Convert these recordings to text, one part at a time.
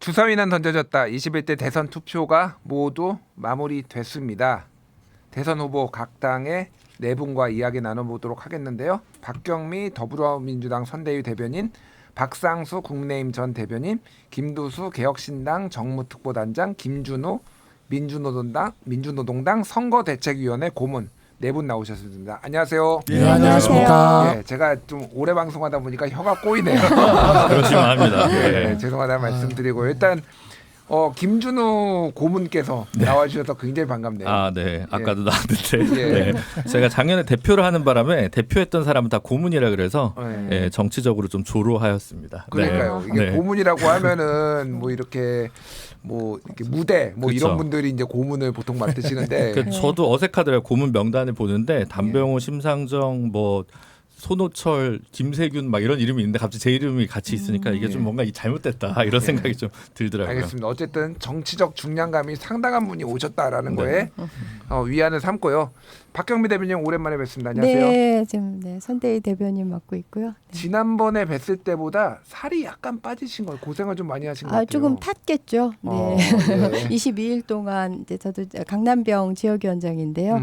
주사위는 던져졌다. 21대 대선 투표가 모두 마무리됐습니다. 대선 후보 각 당의 네 분과 이야기 나눠보도록 하겠는데요. 박경미 더불어민주당 선대위 대변인, 박상수 국민의힘 전 대변인, 김두수 개혁신당 정무특보단장, 김준호 민주노동당 선거대책위원회 고문 네 분 나오셨습니다. 안녕하세요. 네, 안녕하십니까. 예, 제가 좀 오래 방송하다 보니까 혀가 꼬이네요. 그러시면 합니다. 네, 죄송하다는 말씀드리고 일단 김준호 고문께서 나와주셔서 굉장히 반갑네요. 아, 네. 아까도 나왔는데 예. 네. 제가 작년에 대표를 하는 바람에 대표했던 사람은 다 고문이라 그래서 네. 정치적으로 좀 조로하였습니다. 그러니까요. 네. 이게 네. 고문이라고 하면은 뭐 이렇게 무대 그쵸. 이런 분들이 이제 고문을 보통 맡으시는데 저도 어색하더라고요. 고문 명단을 보는데 담병호, 심상정, 뭐 손호철, 김세균 막 이런 이름이 있는데 갑자기 제 이름이 같이 있으니까 이게 좀 뭔가 잘못됐다 이런 생각이 좀 들더라고요. 알겠습니다. 어쨌든 정치적 중량감이 상당한 분이 오셨다라는 거에 위안을 삼고요. 박경미 대변인 오랜만에 뵙습니다. 안녕하세요. 네, 지금 선대위 대변인 맡고 있고요. 네. 지난번에 뵀을 때보다 살이 약간 빠지신 걸 고생을 좀 많이 하신 것 같아요. 조금 탔겠죠. 네. 네. 22일 동안 이제 저도 강남병 지역위원장인데요.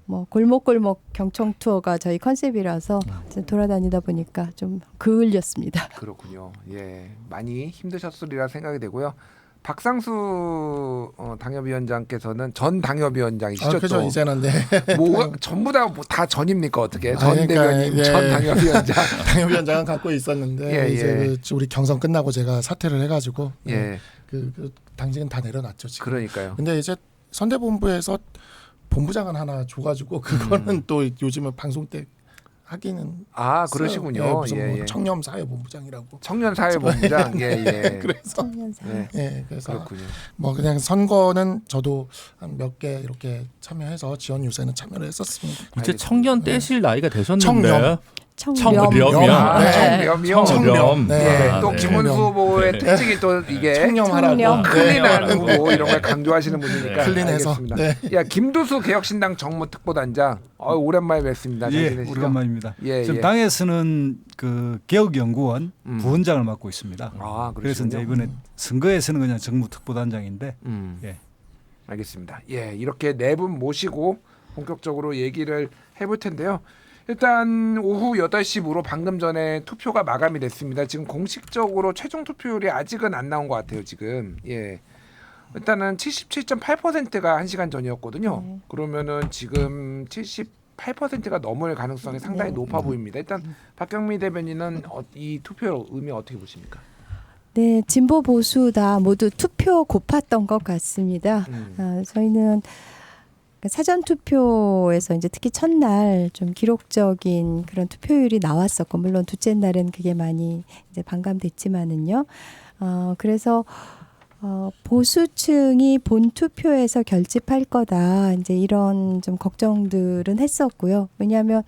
뭐 골목골목 경청 투어가 저희 컨셉이라서 돌아다니다 보니까 좀 그을렸습니다. 그렇군요. 예, 많이 힘드셨으리라 생각이 되고요. 박상수 당협위원장께서는 전 당협위원장이시죠? 그죠. 이제는 네. 뭐 전부 다 전입니까 어떻게? 전 그러니까, 대변인, 예. 전 당협위원장. 당협위원장은 갖고 있었는데 예, 이제 우리 경선 끝나고 제가 사퇴를 해가지고 예, 그 당직은 다 내려놨죠 지금. 그러니까요. 근데 이제 선대본부에서 본부장을 하나 줘가지고 그거는 또 요즘은 방송 때 하기는 그러시군요. 예, 무슨 예, 뭐 예. 청렴사회본부장이라고. 청년사회본부장. 예, 예. 그래서 네, 그래서 그렇군요. 뭐 그냥 선거는 저도 한 몇 개 이렇게 참여해서 지원 유세는 참여를 했었습니다. 이제 청년 떼실 나이가 되셨는데 청렴. 청렴이요. 네. 청렴이요. 청렴. 네, 아, 또 네. 김문수 후보의 특징이 또 이게 청렴하라고. 청렴. 클린한 네. 후보 이런 걸 강조하시는 분이니까 클린해서. 알겠습니다. 네. 야, 김두수 개혁신당 정무특보단장 오랜만에 뵙습니다. 잘 예, 지내시죠? 오랜만입니다. 예, 지금 예. 당에서는 그 개혁연구원 부원장을 맡고 있습니다. 그래서 이제 그러시군요. 이번에 선거에서는 그냥 정무특보단장인데 예. 알겠습니다. 예, 이렇게 네 분 모시고 본격적으로 얘기를 해볼 텐데요. 일단 오후 8시부로 방금 전에 투표가 마감이 됐습니다. 지금 공식적으로 최종 투표율이 아직은 안 나온 것 같아요. 지금 예, 일단은 77.8%가 1시간 전이었거든요. 그러면은 지금 78%가 넘을 가능성이 상당히 높아 보입니다. 일단 박경미 대변인은 이 투표 의미 어떻게 보십니까? 네, 진보 보수 다 모두 투표 고팠던 것 같습니다. 저희는 사전 투표에서 이제 특히 첫날 좀 기록적인 그런 투표율이 나왔었고, 물론 둘째 날은 그게 많이 이제 반감됐지만은요. 그래서 보수층이 본 투표에서 결집할 거다, 이제 이런 좀 걱정들은 했었고요. 왜냐하면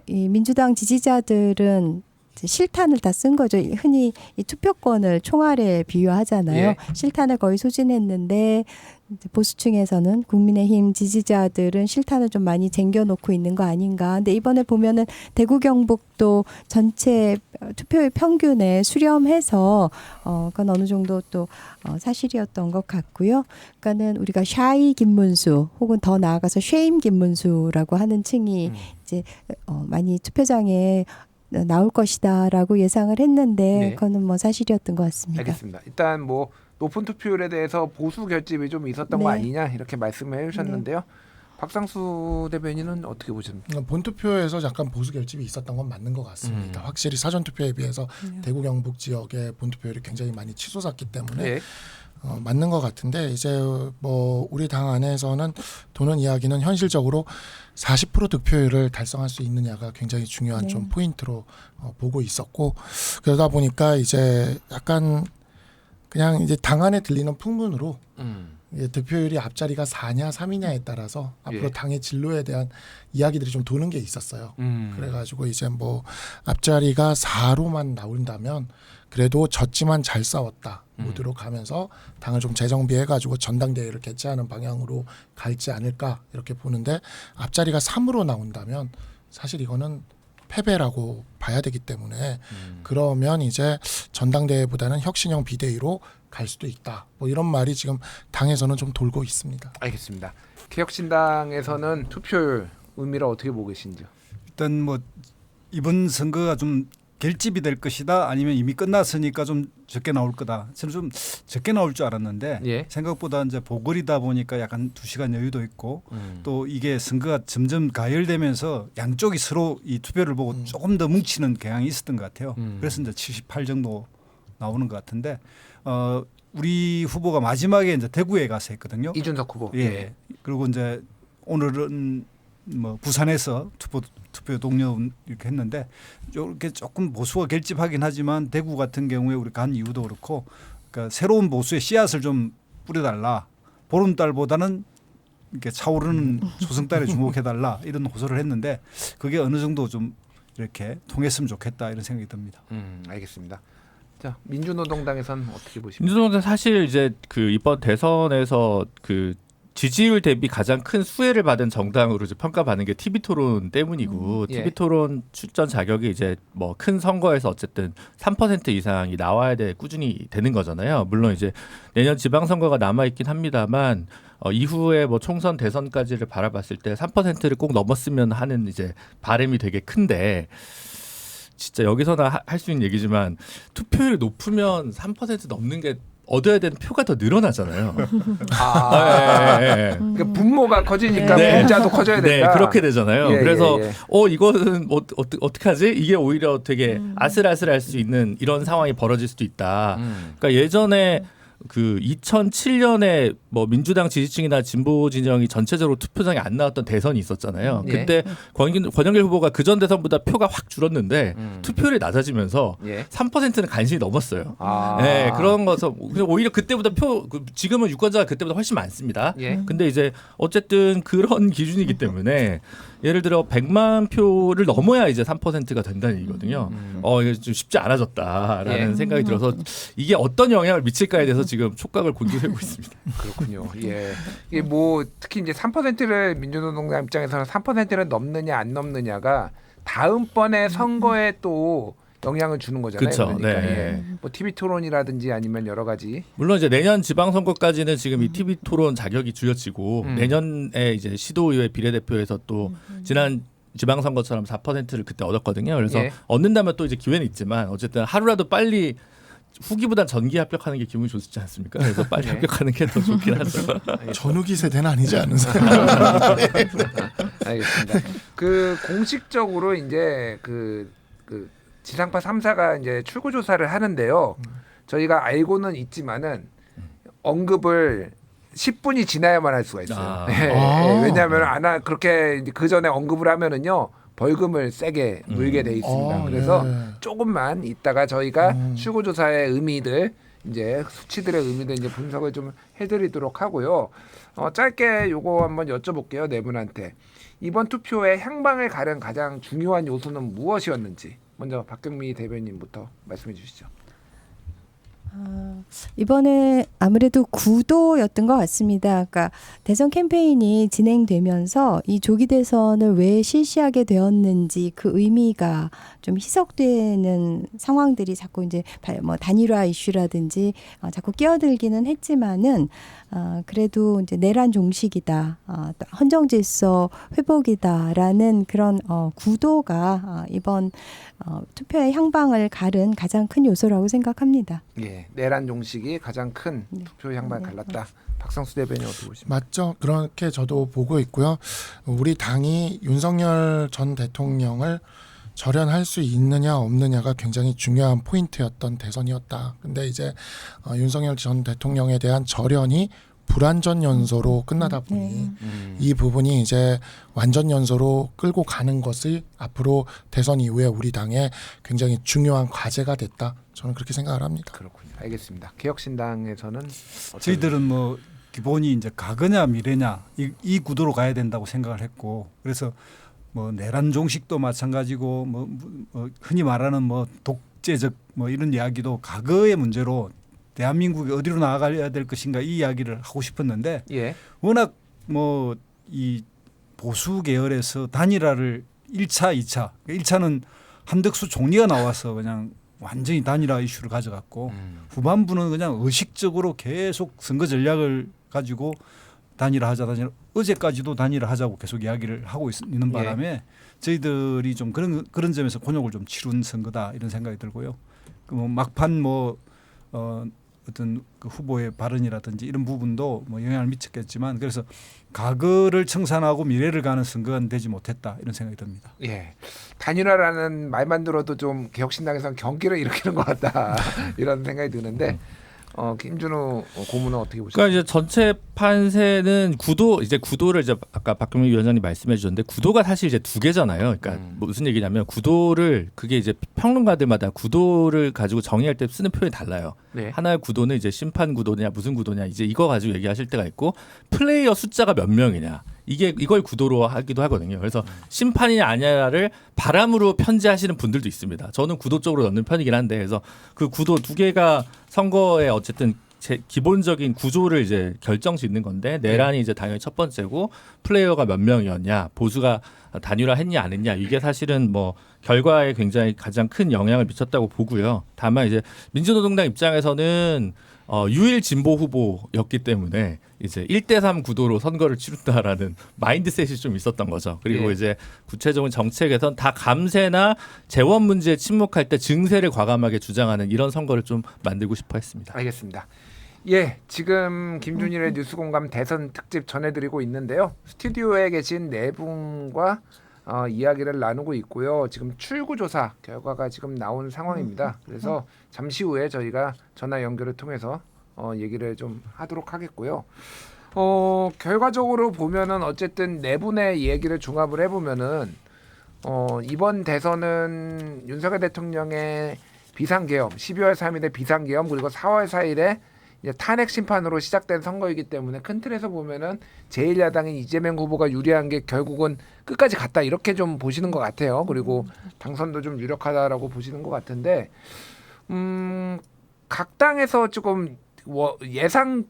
이 민주당 지지자들은 실탄을 다 쓴 거죠. 흔히 이 투표권을 총알에 비유하잖아요. 예. 실탄을 거의 소진했는데 이제 보수층에서는 국민의힘 지지자들은 실탄을 좀 많이 쟁겨놓고 있는 거 아닌가. 근데 이번에 보면은 대구 경북도 전체 투표율 평균에 수렴해서 그건 어느 정도 또 사실이었던 것 같고요. 그러니까는 우리가 샤이 김문수 혹은 더 나아가서 쉐임 김문수라고 하는 층이 이제 많이 투표장에 나올 것이다라고 예상을 했는데 네. 그거는 뭐 사실이었던 것 같습니다. 알겠습니다. 일단 뭐 높은 투표율에 대해서 보수 결집이 좀 있었던 거 네. 아니냐 이렇게 말씀을 해주셨는데요. 박상수 대변인은 어떻게 보십니까? 본 투표에서 약간 보수 결집이 있었던 건 맞는 것 같습니다. 확실히 사전 투표에 비해서 대구 경북 지역의 본 투표율이 굉장히 많이 치솟았기 때문에 네. 맞는 것 같은데, 이제 뭐 우리 당 안에서는 도는 이야기는 현실적으로 40% 득표율을 달성할 수 있느냐가 굉장히 중요한 좀 포인트로 보고 있었고, 그러다 보니까 이제 약간 그냥 이제 당 안에 들리는 풍문으로 득표율이 앞자리가 4냐 3이냐에 따라서 앞으로 당의 진로에 대한 이야기들이 좀 도는 게 있었어요. 그래가지고 이제 뭐 앞자리가 4로만 나온다면 그래도 졌지만 잘 싸웠다 모드로 가면서 당을 좀 재정비해가지고 전당대회를 개최하는 방향으로 갈지 않을까 이렇게 보는데, 앞자리가 3으로 나온다면 사실 이거는 패배라고 봐야 되기 때문에 그러면 이제 전당대회보다는 혁신형 비대위로 갈 수도 있다. 뭐 이런 말이 지금 당에서는 좀 돌고 있습니다. 알겠습니다. 개혁신당에서는 투표율 의미를 어떻게 보고 계신지요? 일단 뭐 이번 선거가 좀 결집이 될 것이다 아니면 이미 끝났으니까 좀 적게 나올 거다. 저는 좀 적게 나올 줄 알았는데 예. 생각보다 이제 보궐이다 보니까 약간 2시간 여유도 있고 또 이게 선거가 점점 가열되면서 양쪽이 서로 이 투표를 보고 조금 더 뭉치는 경향이 있었던 것 같아요. 그래서 이제 78 정도 나오는 것 같은데 우리 후보가 마지막에 이제 대구에 가서 했거든요. 이준석 후보. 예. 그리고 이제 오늘은 뭐 부산에서 투표 동료 이렇게 했는데 이렇게 조금 보수가 결집하긴 하지만 대구 같은 경우에 우리 간 이유도 그렇고 그러니까 새로운 보수의 씨앗을 좀 뿌려달라. 보름달보다는 이렇게 차오르는 조승달에 주목해달라 이런 호소를 했는데 그게 어느 정도 좀 이렇게 통했으면 좋겠다 이런 생각이 듭니다. 알겠습니다. 자, 민주노동당에서는 어떻게 보십니까? 민주노동은 사실 이제 그 이번 대선에서 그 지지율 대비 가장 큰 수혜를 받은 정당으로 이제 평가받는 게 TV토론 때문이고 예. TV토론 출전 자격이 이제 뭐 큰 선거에서 어쨌든 3% 이상이 나와야 돼 꾸준히 되는 거잖아요. 물론 이제 내년 지방선거가 남아 있긴 합니다만 이후에 뭐 총선 대선까지를 바라봤을 때 3%를 꼭 넘었으면 하는 이제 바람이 되게 큰데 진짜 여기서나 할 수 있는 얘기지만 투표율이 높으면 3% 넘는 게 얻어야 되는 표가 더 늘어나잖아요. 그 분모가 커지니까 네. 분자도 커져야 된다. 네, 그렇게 되잖아요. 예, 그래서 예. 이거는 어떻게 하지? 이게 오히려 되게 아슬아슬할 수 있는 이런 상황이 벌어질 수도 있다. 그러니까 예전에 그 2007년에 뭐 민주당 지지층이나 진보 진영이 전체적으로 투표장에 안 나왔던 대선이 있었잖아요. 예. 그때 권영길 후보가 그전 대선보다 표가 확 줄었는데 투표율이 낮아지면서 예. 3%는 간신히 넘었어요. 아. 네, 그런 거서 오히려 그때보다 지금은 유권자가 그때보다 훨씬 많습니다. 예. 근데 이제 어쨌든 그런 기준이기 때문에 예를 들어 100만 표를 넘어야 이제 3%가 된다는 얘기거든요. 이게 좀 쉽지 않아졌다라는 예. 생각이 들어서 이게 어떤 영향을 미칠까에 대해서 지금 촉각을 곤두세우고 있습니다. 그렇군요. 예. 이게 뭐 특히 이제 3%를 민주노동당 입장에서는 3%를 넘느냐 안 넘느냐가 다음번에 선거에 또 영향을 주는 거잖아요. 그쵸, 그러니까 네. 예. 뭐 TV 토론이라든지 아니면 여러 가지. 물론 이제 내년 지방선거까지는 지금 이 TV 토론 자격이 주어지고 내년에 이제 시도의회 비례대표에서 또 지난 지방선거처럼 4%를 그때 얻었거든요. 그래서 예. 얻는다면 또 이제 기회는 있지만 어쨌든 하루라도 빨리 후기보단 전기 합격하는 게 기분이 좋지 않습니까? 그래서 빨리 네. 합격하는 게 더 좋긴 하죠. 전후기 세대는 아니지 않으세요? 알겠습니다. 그 공식적으로 이제 그 지상파 3사가 이제 출구 조사를 하는데요. 저희가 알고는 있지만은 언급을 10분이 지나야만 할 수가 있어요. 아. 네, 아. 왜냐하면 그렇게 그 전에 언급을 하면은요 벌금을 세게 물게 돼 있습니다. 그래서 조금만 이따가 저희가 출구 조사의 의미들 이제 수치들의 의미들 이제 분석을 좀 해드리도록 하고요. 짧게 요거 한번 여쭤볼게요, 네 분한테. 이번 투표의 향방을 가른 가장 중요한 요소는 무엇이었는지 먼저 박경미 대변인부터 말씀해 주시죠. 이번에 아무래도 구도였던 것 같습니다. 그러니까 대선 캠페인이 진행되면서 이 조기 대선을 왜 실시하게 되었는지 그 의미가 좀 희석되는 상황들이 자꾸 이제 뭐 단일화 이슈라든지 자꾸 끼어들기는 했지만은 그래도 이제 내란 종식이다, 헌정 질서 회복이다라는 그런 구도가 이번 투표의 향방을 가른 가장 큰 요소라고 생각합니다. 예, 내란 종식이 가장 큰 투표 향방을 갈랐다. 박상수 대변인 어떻게 보십니까? 맞죠. 그렇게 저도 보고 있고요. 우리 당이 윤석열 전 대통령을 절연할 수 있느냐 없느냐가 굉장히 중요한 포인트였던 대선이었다. 근데 이제 윤석열 전 대통령에 대한 절연이 불완전 연소로 끝나다 보니 이 부분이 이제 완전 연소로 끌고 가는 것이 앞으로 대선 이후에 우리 당에 굉장히 중요한 과제가 됐다. 저는 그렇게 생각을 합니다. 그렇군요. 알겠습니다. 개혁신당에서는 저희들은 뭐 기본이 이제 가거냐 미래냐 이 구도로 가야 된다고 생각을 했고 그래서 뭐 내란 종식도 마찬가지고 뭐 흔히 말하는 뭐 독재적 뭐 이런 이야기도 과거의 문제로 대한민국이 어디로 나아가야 될 것인가 이 이야기를 하고 싶었는데 예. 워낙 뭐 이 보수 계열에서 단일화를 1차, 2차 1차는 한덕수 총리가 나와서 그냥 완전히 단일화 이슈를 가져갔고 후반부는 그냥 의식적으로 계속 선거 전략을 가지고 단일화 어제까지도 단일화 하자고 계속 이야기를 하고 있는 바람에 저희들이 좀 그런 점에서 곤욕을 좀 치룬 선거다 이런 생각이 들고요. 그 뭐 막판 어떤 그 후보의 발언이라든지 이런 부분도 뭐 영향을 미쳤겠지만 그래서 과거를 청산하고 미래를 가는 선거는 되지 못했다 이런 생각이 듭니다. 예, 단일화라는 말만 들어도 좀 개혁신당에서는 경기를 일으키는 것 같다 이런 생각이 드는데 김준우 고문은 어떻게 보십니까? 그러니까 이제 전체 판세는 구도를 이제 아까 박경민 위원장님 말씀해 주셨는데 구도가 사실 이제 두 개잖아요. 그러니까 무슨 얘기냐면 구도를 그게 이제 평론가들마다 구도를 가지고 정의할 때 쓰는 표현이 달라요. 네. 하나의 구도는 이제 심판 구도냐 무슨 구도냐 이제 이거 가지고 얘기하실 때가 있고 플레이어 숫자가 몇 명이냐 이걸 구도로 하기도 하거든요. 그래서 심판이냐 아니냐를 바람으로 편지하시는 분들도 있습니다. 저는 구도 쪽으로 넣는 편이긴 한데 그래서 그 구도 두 개가 선거에 어쨌든 기본적인 구조를 이제 결정짓는 건데 내란이 이제 당연히 첫 번째고 플레이어가 몇 명이었냐 보수가 단일화했냐 안 했냐 이게 사실은 뭐 결과에 굉장히 가장 큰 영향을 미쳤다고 보고요. 다만 이제 민주노동당 입장에서는 유일 진보 후보였기 때문에 이제 1대3 구도로 선거를 치른다라는 마인드셋이 좀 있었던 거죠. 그리고 이제 구체적인 정책에선 다 감세나 재원 문제에 침묵할 때 증세를 과감하게 주장하는 이런 선거를 좀 만들고 싶어 했습니다. 알겠습니다. 예, 지금 김준일의 뉴스공감 대선 특집 전해드리고 있는데요. 스튜디오에 계신 네 분과 이야기를 나누고 있고요. 지금 출구조사 결과가 지금 나온 상황입니다. 그래서 잠시 후에 저희가 전화 연결을 통해서 얘기를 좀 하도록 하겠고요. 결과적으로 보면은 어쨌든 네 분의 얘기를 종합을 해보면은 이번 대선은 윤석열 대통령의 비상계엄, 12월 3일에 비상계엄 그리고 4월 4일에 이제 탄핵 심판으로 시작된 선거이기 때문에 큰 틀에서 보면은 제1야당인 이재명 후보가 유리한 게 결국은 끝까지 갔다 이렇게 좀 보시는 것 같아요. 그리고 당선도 좀 유력하다라고 보시는 것 같은데 각 당에서 조금 예상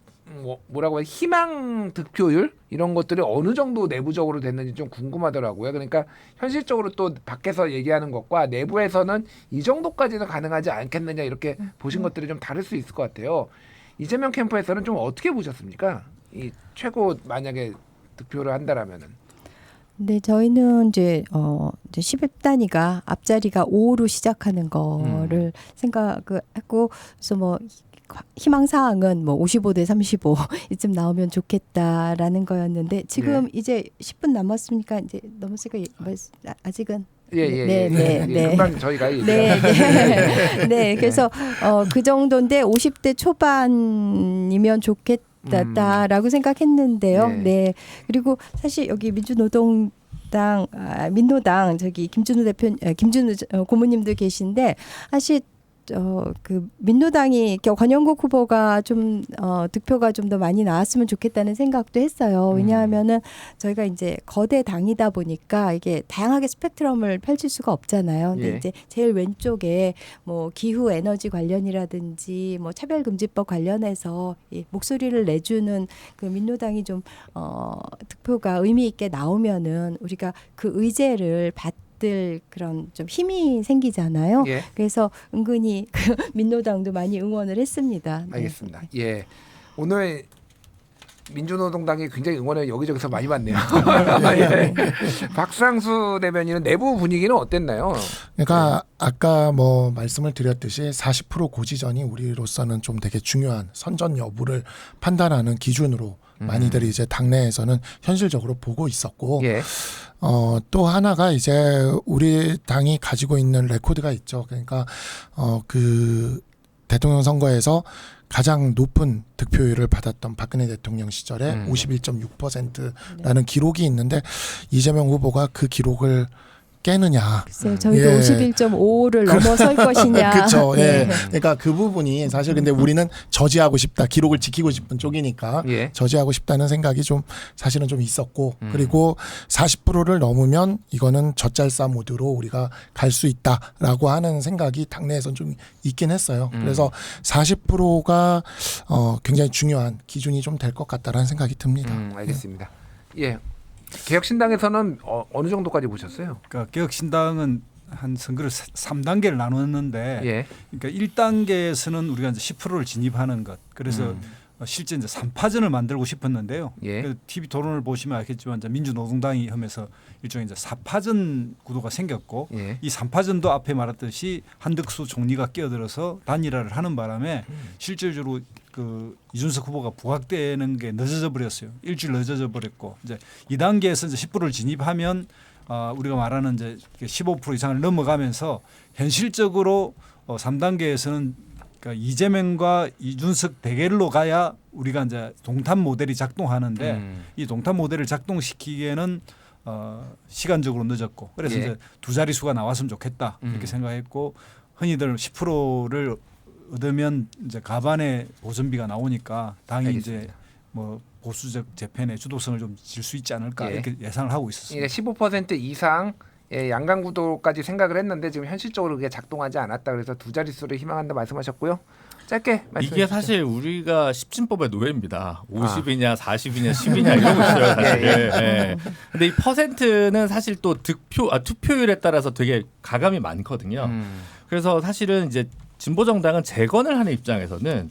뭐라고 해야 희망 득표율 이런 것들이 어느 정도 내부적으로 됐는지 좀 궁금하더라고요. 그러니까 현실적으로 또 밖에서 얘기하는 것과 내부에서는 이 정도까지는 가능하지 않겠느냐 이렇게 보신 것들이 좀 다를 수 있을 것 같아요. 이재명 캠프에서는 좀 어떻게 보셨습니까? 이 최고 만약에 득표를 한다라면은. 네, 저희는 이제 10단위가 앞자리가 5로 시작하는 거를 생각을 했고, 그래서 뭐 희망 사항은 뭐 55대 35 이쯤 나오면 좋겠다라는 거였는데 지금 이제 10분 남았으니까 이제 넘었으니까 아직은 네. 금방 저희가 네. 그래서 그 정도인데 50대 초반이면 좋겠다라고 생각했는데요. 네. 그리고 사실 여기 민주노동당, 민노당 저기 김준우 고모님도 계신데 사실 그 민노당이 권영국 후보가 좀 득표가 좀 더 많이 나왔으면 좋겠다는 생각도 했어요. 왜냐하면은 저희가 이제 거대 당이다 보니까 이게 다양하게 스펙트럼을 펼칠 수가 없잖아요. 근데 이제 제일 왼쪽에 뭐 기후 에너지 관련이라든지 뭐 차별금지법 관련해서 목소리를 내주는 그 민노당이 좀 득표가 의미 있게 나오면은 우리가 그 의제를 받들 그런 좀 힘이 생기잖아요. 그래서 은근히 그 민노당도 많이 응원을 했습니다. 알겠습니다. 예, 오늘 민주노동당이 굉장히 응원을 여기저기서 많이 받네요. 박상수 대변인은 내부 분위기는 어땠나요? 그러니까 아까 뭐 말씀을 드렸듯이 40% 고지전이 우리로서는 좀 되게 중요한 선전 여부를 판단하는 기준으로 많이들이 이제 당내에서는 현실적으로 보고 있었고 또 하나가 이제 우리 당이 가지고 있는 레코드가 있죠. 그러니까 그 대통령 선거에서 가장 높은 득표율을 받았던 박근혜 대통령 시절에 51.6%라는 기록이 있는데 이재명 후보가 그 기록을 깨느냐. 글쎄요, 저희도 51.5를 넘어설 것이냐. 그렇죠. 그러니까 그 부분이 사실 근데 우리는 저지하고 싶다, 기록을 지키고 싶은 쪽이니까 저지하고 싶다는 생각이 좀 사실은 좀 있었고 그리고 40%를 넘으면 이거는 젖잘싸 모드로 우리가 갈 수 있다라고 하는 생각이 당내에선 좀 있긴 했어요. 그래서 40%가 굉장히 중요한 기준이 좀 될 것 같다라는 생각이 듭니다. 알겠습니다. 개혁신당에서는 어느 정도까지 보셨어요? 그러니까 개혁신당은 한 선거를 3단계를 나눴는데 예. 그러니까 1단계에서는 우리가 이제 10%를 진입하는 것. 그래서 실제 이제 3파전을 만들고 싶었는데요. 예. 그 TV 토론을 보시면 알겠지만 이제 민주노동당이 하면서 일종의 이제 4파전 구도가 생겼고 예. 이 3파전도 앞에 말했듯이 한덕수 총리가 끼어들어서 단일화를 하는 바람에 실질적으로 그 이준석 후보가 부각되는 게 늦어져 버렸어요. 일주일 늦어져 버렸고 이제 2단계에서 이제 10%를 진입하면 우리가 말하는 이제 15% 이상을 넘어가면서 현실적으로 3단계에서는 그러니까 이재명과 이준석 대결로 가야 우리가 이제 동탄 모델이 작동하는데 이 동탄 모델을 작동시키기에는 시간적으로 늦었고 그래서 예. 이제 두 자릿수가 나왔으면 좋겠다 이렇게 생각했고 흔히들 10%를 얻으면 이제 가반의 보선비가 나오니까 당이 알겠습니다. 이제 뭐 보수적 재편의 주도성을 좀 질 수 있지 않을까 예. 이렇게 예상을 하고 있었습니다. 15% 이상 양강 구도까지 생각을 했는데 지금 현실적으로 그게 작동하지 않았다. 그래서 두 자릿수를 희망한다 말씀하셨고요. 짧게 말씀해 이게 주시죠. 사실 우리가 십진법의 노예입니다. 50이냐 40이냐 10이냐 이러고 있어요. 사실. 예. 근데 이 퍼센트는 사실 또 투표율에 따라서 되게 가감이 많거든요. 그래서 사실은 이제 진보정당은 재건을 하는 입장에서는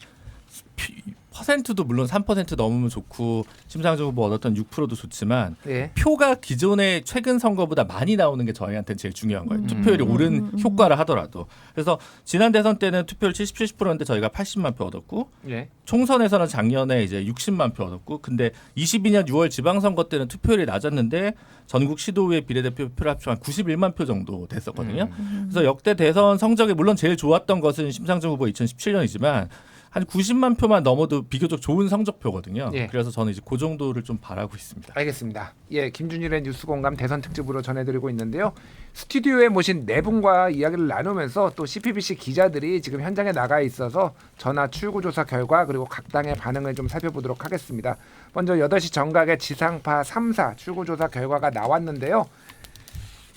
퍼센트도 물론 3% 넘으면 좋고 심상정 후보 얻었던 6%도 좋지만 예. 표가 기존의 최근 선거보다 많이 나오는 게 저희한테는 제일 중요한 거예요. 투표율이 오른 효과를 하더라도. 그래서 지난 대선 때는 투표율 70-70%였는데 저희가 80만 표 얻었고 예. 총선에서는 작년에 이제 60만 표 얻었고 근데 22년 6월 지방선거 때는 투표율이 낮았는데 전국 시도의회 비례대표 표를 합치면 91만 표 정도 됐었거든요. 그래서 역대 대선 성적이 물론 제일 좋았던 것은 심상정 후보 2017년이지만 한 90만 표만 넘어도 비교적 좋은 성적표거든요. 예. 그래서 저는 이제 그 정도를 좀 바라고 있습니다. 알겠습니다. 예, 김준일의 뉴스공감 대선 특집으로 전해드리고 있는데요. 스튜디오에 모신 네 분과 이야기를 나누면서 또 CPBC 기자들이 지금 현장에 나가 있어서 전화 출구조사 결과 그리고 각 당의 반응을 좀 살펴보도록 하겠습니다. 먼저 8시 정각의 지상파 3사 출구조사 결과가 나왔는데요.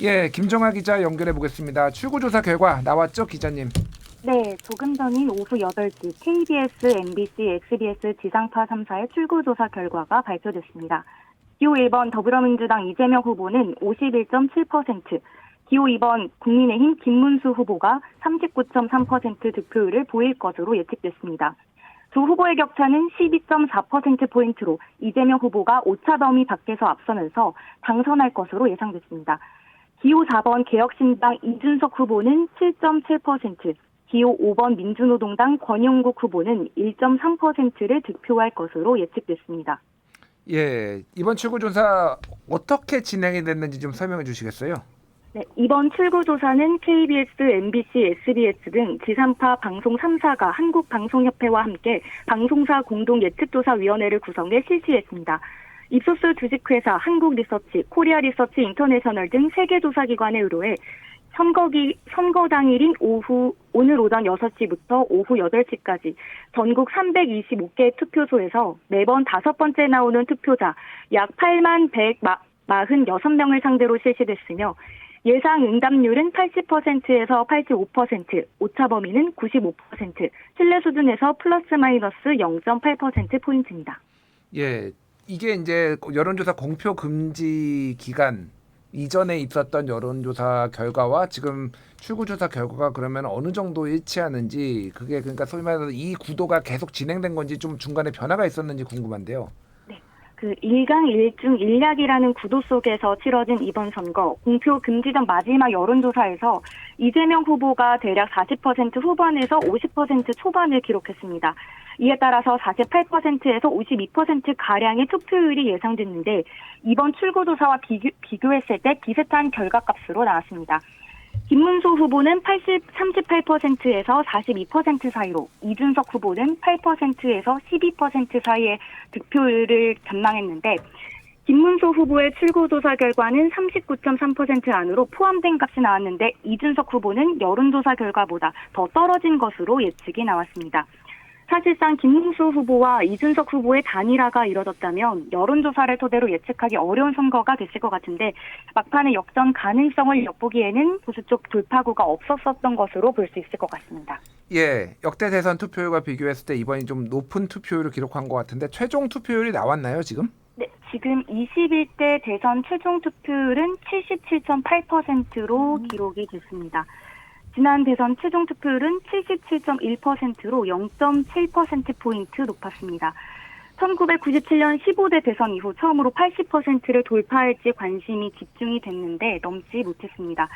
예, 김정아 기자 연결해 보겠습니다. 출구조사 결과 나왔죠, 기자님? 네, 조금 전인 오후 8시 KBS, MBC, SBS 지상파 3사의 출구조사 결과가 발표됐습니다. 기호 1번 더불어민주당 이재명 후보는 51.7%, 기호 2번 국민의힘 김문수 후보가 39.3% 득표율을 보일 것으로 예측됐습니다. 두 후보의 격차는 12.4%포인트로 이재명 후보가 오차 범위 밖에서 앞서면서 당선할 것으로 예상됐습니다. 기호 4번 개혁신당 이준석 후보는 7.7%, 기호 5번 민주노동당 권영국 후보는 1.3%를 득표할 것으로 예측됐습니다. 예, 이번 출구조사 어떻게 진행이 됐는지 좀 설명해 주시겠어요? 네, 이번 출구조사는 KBS, MBC, SBS 등 지상파 방송 3사가 한국방송협회와 함께 방송사 공동예측조사위원회를 구성해 실시했습니다. 입소스 주식회사 한국리서치, 코리아리서치 인터내셔널 등 3개 조사기관에 의뢰해 선거 당일인 오늘 오전 6시부터 오후 8시까지 전국 325개 투표소에서 매번 5번째 나오는 투표자 약 8만 146명을 상대로 실시됐으며 예상 응답률은 80%에서 85%, 오차 범위는 95%, 신뢰 수준에서 플러스 마이너스 0.8%포인트입니다. 예, 이게 이제 여론조사 공표 금지 기간 이전에 있었던 여론조사 결과와 지금 출구조사 결과가 그러면 어느 정도 일치하는지 그게 그러니까 소위 말해서 이 구도가 계속 진행된 건지 좀 중간에 변화가 있었는지 궁금한데요. 그 일강 일중 일약이라는 구도 속에서 치러진 이번 선거 공표 금지 전 마지막 여론조사에서 이재명 후보가 대략 40% 후반에서 50% 초반을 기록했습니다. 이에 따라서 48%에서 52%가량의 투표율이 예상됐는데 이번 출구조사와 비교했을 때 비슷한 결과값으로 나왔습니다. 김문수 후보는 38%에서 42% 사이로, 이준석 후보는 8%에서 12% 사이의 득표율을 전망했는데 김문수 후보의 출구조사 결과는 39.3% 안으로 포함된 값이 나왔는데 이준석 후보는 여론조사 결과보다 더 떨어진 것으로 예측이 나왔습니다. 사실상 김문수 후보와 이준석 후보의 단일화가 이뤄졌다면 여론조사를 토대로 예측하기 어려운 선거가 됐을 것 같은데 막판의 역전 가능성을 엿보기에는 보수 쪽 돌파구가 없었던 것으로 볼 수 있을 것 같습니다. 예, 역대 대선 투표율과 비교했을 때 이번이 좀 높은 투표율을 기록한 것 같은데 최종 투표율이 나왔나요 지금? 네, 지금 21대 대선 최종 투표율은 77.8%로 기록이 됐습니다. 지난 대선 최종 투표율은 77.1%로 0.7%포인트 높았습니다. 1997년 15대 대선 이후 처음으로 80%를 돌파할지 관심이 집중이 됐는데 넘지 못했습니다.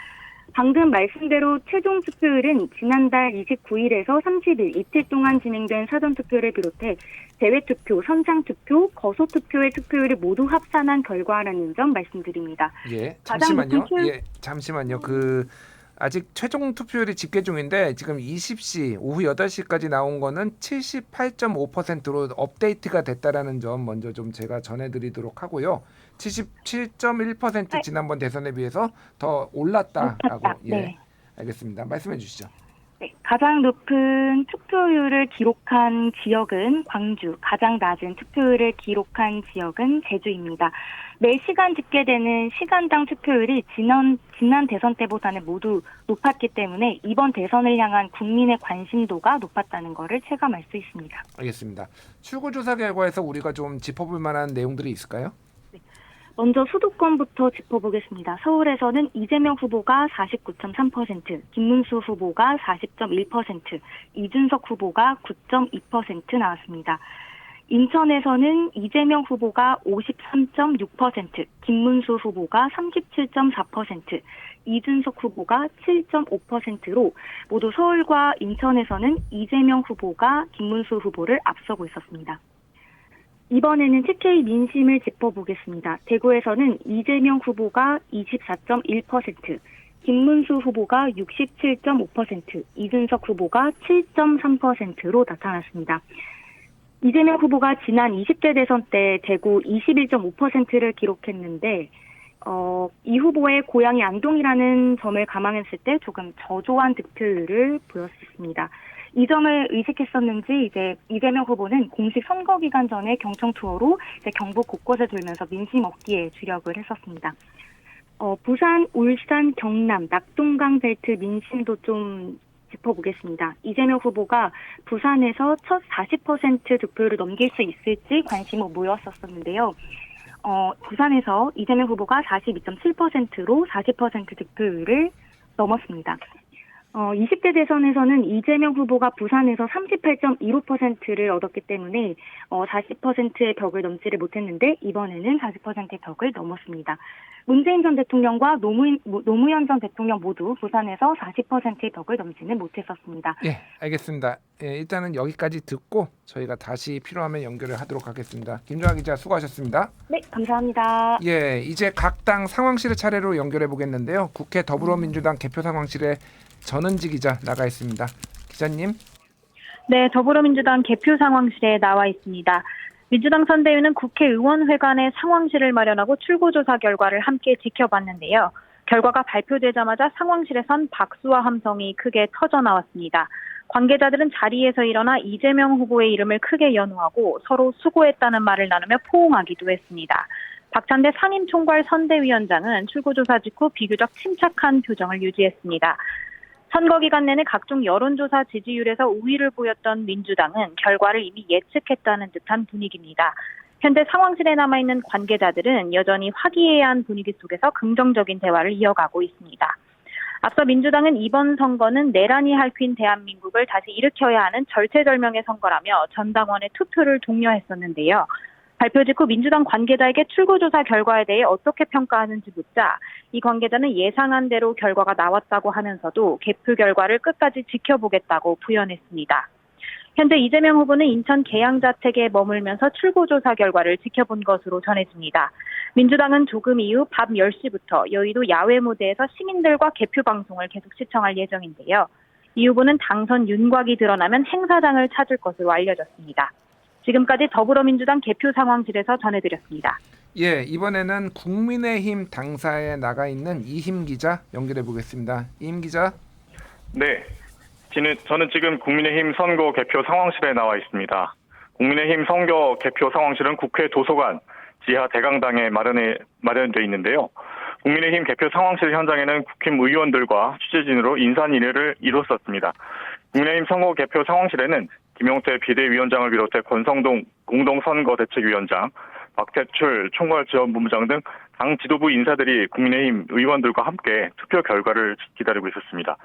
방금 말씀대로 최종 투표율은 지난달 29일에서 30일 이틀 동안 진행된 사전투표를 비롯해 대외투표, 선상투표, 거소투표의 투표율을 모두 합산한 결과라는 점 말씀드립니다. 예, 가장 잠시만요. 높은 예, 잠시만요. 아직 최종 투표율이 집계 중인데 지금 20시 오후 8시까지 나온 거는 78.5%로 업데이트가 됐다라는 점 먼저 좀 제가 전해드리도록 하고요. 77.1% 지난번 대선에 비해서 더 올랐다라고. 예, 네. 알겠습니다. 말씀해 주시죠. 네, 가장 높은 투표율을 기록한 지역은 광주, 가장 낮은 투표율을 기록한 지역은 제주입니다. 매 시간 집계되는 시간당 투표율이 지난 대선 때보다는 모두 높았기 때문에 이번 대선을 향한 국민의 관심도가 높았다는 것을 체감할 수 있습니다. 알겠습니다. 출구조사 결과에서 우리가 좀 짚어볼 만한 내용들이 있을까요? 먼저 수도권부터 짚어보겠습니다. 서울에서는 이재명 후보가 49.3%, 김문수 후보가 40.1%, 이준석 후보가 9.2% 나왔습니다. 인천에서는 이재명 후보가 53.6%, 김문수 후보가 37.4%, 이준석 후보가 7.5%로 모두 서울과 인천에서는 이재명 후보가 김문수 후보를 앞서고 있었습니다. 이번에는 TK 민심을 짚어보겠습니다. 대구에서는 이재명 후보가 24.1%, 김문수 후보가 67.5%, 이준석 후보가 7.3%로 나타났습니다. 이재명 후보가 지난 20대 대선 때 대구 21.5%를 기록했는데 이 후보의 고향이 안동이라는 점을 감안했을 때 조금 저조한 득표율을 보였습니다. 이 점을 의식했었는지 이제 이재명 후보는 공식 선거 기간 전에 경청 투어로 이제 경북 곳곳에 돌면서 민심 얻기에 주력을 했었습니다. 부산, 울산, 경남, 낙동강 벨트 민심도 좀 짚어보겠습니다. 이재명 후보가 부산에서 첫 40% 득표율을 넘길 수 있을지 관심이 모였었는데요. 부산에서 이재명 후보가 42.7%로 40% 득표율을 넘었습니다. 20대 대선에서는 이재명 후보가 부산에서 38.25%를 얻었기 때문에 40%의 벽을 넘지를 못했는데 이번에는 40%의 벽을 넘었습니다. 문재인 전 대통령과 노무현 전 대통령 모두 부산에서 40%의 벽을 넘지는 못했었습니다. 예, 알겠습니다. 예, 일단은 여기까지 듣고 저희가 다시 필요하면 연결을 하도록 하겠습니다. 김정아 기자 수고하셨습니다. 네, 감사합니다. 예, 이제 각 당 상황실을 차례로 연결해 보겠는데요. 국회 더불어민주당 개표 상황실에 전은지 기자 나가 있습니다. 기자님. 네, 더불어민주당 개표 상황실에 나와 있습니다. 민주당 선대위는 국회의원회관에 상황실을 마련하고 출구조사 결과를 함께 지켜봤는데요. 결과가 발표되자마자 상황실에선 박수와 함성이 크게 터져 나왔습니다. 관계자들은 자리에서 일어나 이재명 후보의 이름을 크게 연호하고 서로 수고했다는 말을 나누며 포옹하기도 했습니다. 박찬대 상임총괄 선대위원장은 출구조사 직후 비교적 침착한 표정을 유지했습니다. 선거 기간 내내 각종 여론조사 지지율에서 우위를 보였던 민주당은 결과를 이미 예측했다는 듯한 분위기입니다. 현재 상황실에 남아있는 관계자들은 여전히 화기애애한 분위기 속에서 긍정적인 대화를 이어가고 있습니다. 앞서 민주당은 이번 선거는 내란이 핥힌 대한민국을 다시 일으켜야 하는 절체절명의 선거라며 전당원의 투표를 독려했었는데요. 발표 직후 민주당 관계자에게 출구조사 결과에 대해 어떻게 평가하는지 묻자 이 관계자는 예상한 대로 결과가 나왔다고 하면서도 개표 결과를 끝까지 지켜보겠다고 부연했습니다. 현재 이재명 후보는 인천 계양자택에 머물면서 출구조사 결과를 지켜본 것으로 전해집니다. 민주당은 조금 이후 밤 10시부터 여의도 야외 무대에서 시민들과 개표 방송을 계속 시청할 예정인데요. 이 후보는 당선 윤곽이 드러나면 행사장을 찾을 것으로 알려졌습니다. 지금까지 더불어민주당 개표 상황실에서 전해드렸습니다. 예, 이번에는 국민의힘 당사에 나가 있는 이힘 기자 연결해 보겠습니다. 이힘 기자. 네, 저는 지금 국민의힘 선거 개표 상황실에 나와 있습니다. 국민의힘 선거 개표 상황실은 국회 도서관 지하 대강당에 마련되어 있는데요. 국민의힘 개표 상황실 현장에는 국힘 의원들과 취재진으로 인산인해를 이뤘었습니다. 국민의힘 선거 개표 상황실에는 김용태 비대위원장을 비롯해 권성동 공동선거대책위원장, 박태출 총괄지원본부장 등 당 지도부 인사들이 국민의힘 의원들과 함께 투표 결과를 기다리고 있었습니다.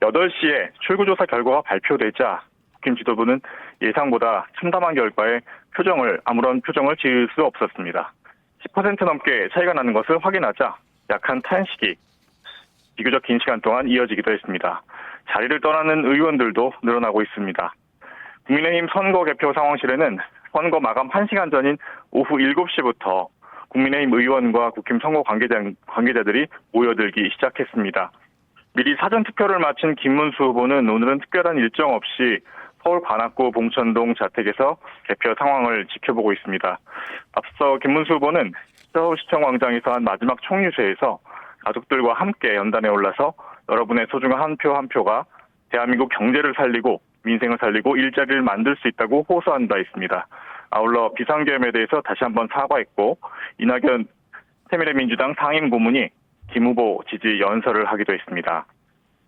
8시에 출구조사 결과가 발표되자 국힘 지도부는 예상보다 참담한 결과에 아무런 표정을 지을 수 없었습니다. 10% 넘게 차이가 나는 것을 확인하자 약한 탄식이 비교적 긴 시간 동안 이어지기도 했습니다. 자리를 떠나는 의원들도 늘어나고 있습니다. 국민의힘 선거 개표 상황실에는 선거 마감 1시간 전인 오후 7시부터 국민의힘 의원과 국힘 선거 관계자들이 모여들기 시작했습니다. 미리 사전 투표를 마친 김문수 후보는 오늘은 특별한 일정 없이 서울 관악구 봉천동 자택에서 개표 상황을 지켜보고 있습니다. 앞서 김문수 후보는 서울시청 광장에서 한 마지막 총유세에서 가족들과 함께 연단에 올라서 여러분의 소중한 한 표 한 표가 대한민국 경제를 살리고 민생을 살리고 일자리를 만들 수 있다고 호소한 바 있습니다. 아울러 비상계엄에 대해서 다시 한번 사과했고 이낙연 새미래민주당 상임고문이 김 후보 지지 연설을 하기도 했습니다.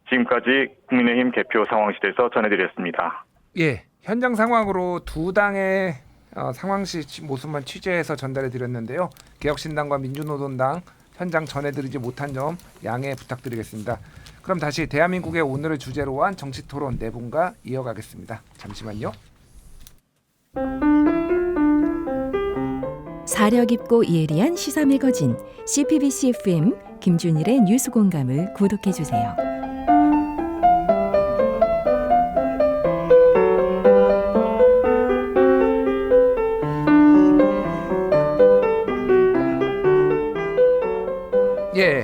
지금까지 국민의힘 개표 상황실에서 전해드렸습니다. 예, 현장 상황으로 두 당의 상황실 모습만 취재해서 전달해드렸는데요. 개혁신당과 민주노동당 현장 전해드리지 못한 점 양해 부탁드리겠습니다. 그럼 다시 대한민국의 오늘을 주제로 한 정치토론 네 분과 이어가겠습니다. 잠시만요. 사려 깊고 예리한 시사 매거진 CPBC FM 김준일의 뉴스 공감을 구독해 주세요. 예,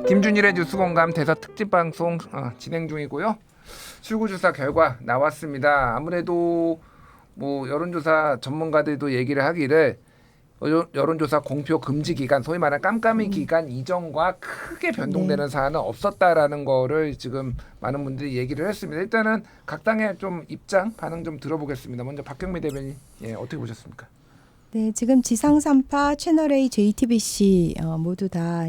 김준일의 뉴스공감 대서 특집 방송 진행 중이고요. 출구조사 결과 나왔습니다. 아무래도 뭐 여론조사 전문가들도 얘기를 하기를 여론조사 공표 금지 기간, 소위 말하는 깜깜이 기간 이전과 크게 변동되는 사안은 없었다라는 거를 지금 많은 분들이 얘기를 했습니다. 일단은 각 당의 좀 입장, 반응 좀 들어보겠습니다. 먼저 박경미 대변인, 예, 어떻게 보셨습니까? 네, 지금 지상 3파 채널A, JTBC 모두 다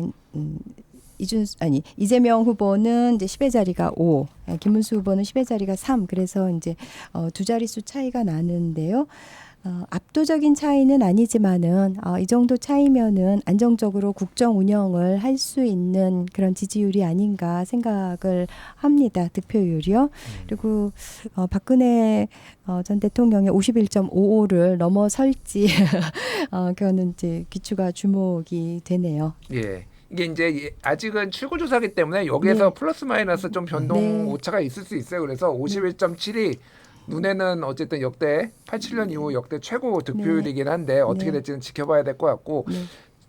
이재명 후보는 이제 10의 자리가 5, 김문수 후보는 10의 자리가 3. 그래서 이제 두 자릿수 차이가 나는데요. 압도적인 차이는 아니지만은 이 정도 차이면은 안정적으로 국정 운영을 할 수 있는 그런 지지율이 아닌가 생각을 합니다. 득표율이요. 그리고 박근혜 전 대통령의 51.55를 넘어설지 그거는 이제 귀추가 주목이 되네요. 예. 이게 이제 아직은 출구조사기 때문에 여기에서 플러스 마이너스 좀 변동 오차가 있을 수 있어요. 그래서 51.7이 눈에는 어쨌든 역대 87년 이후 역대 최고 득표율이긴 한데 어떻게 될지는 지켜봐야 될 것 같고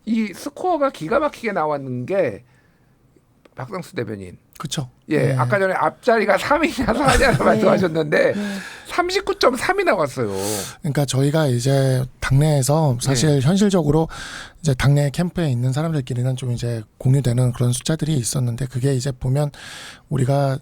이 스코어가 기가 막히게 나왔는 게 박상수 대변인. 그렇죠. 예, 아까 전에 앞자리가 3이냐 4냐를 말씀하셨는데 39.3이 나왔어요. 그러니까 저희가 이제 당내에서 사실 현실적으로 이제 당내 캠프에 있는 사람들끼리는 좀 이제 공유되는 그런 숫자들이 있었는데 그게 이제 보면 우리가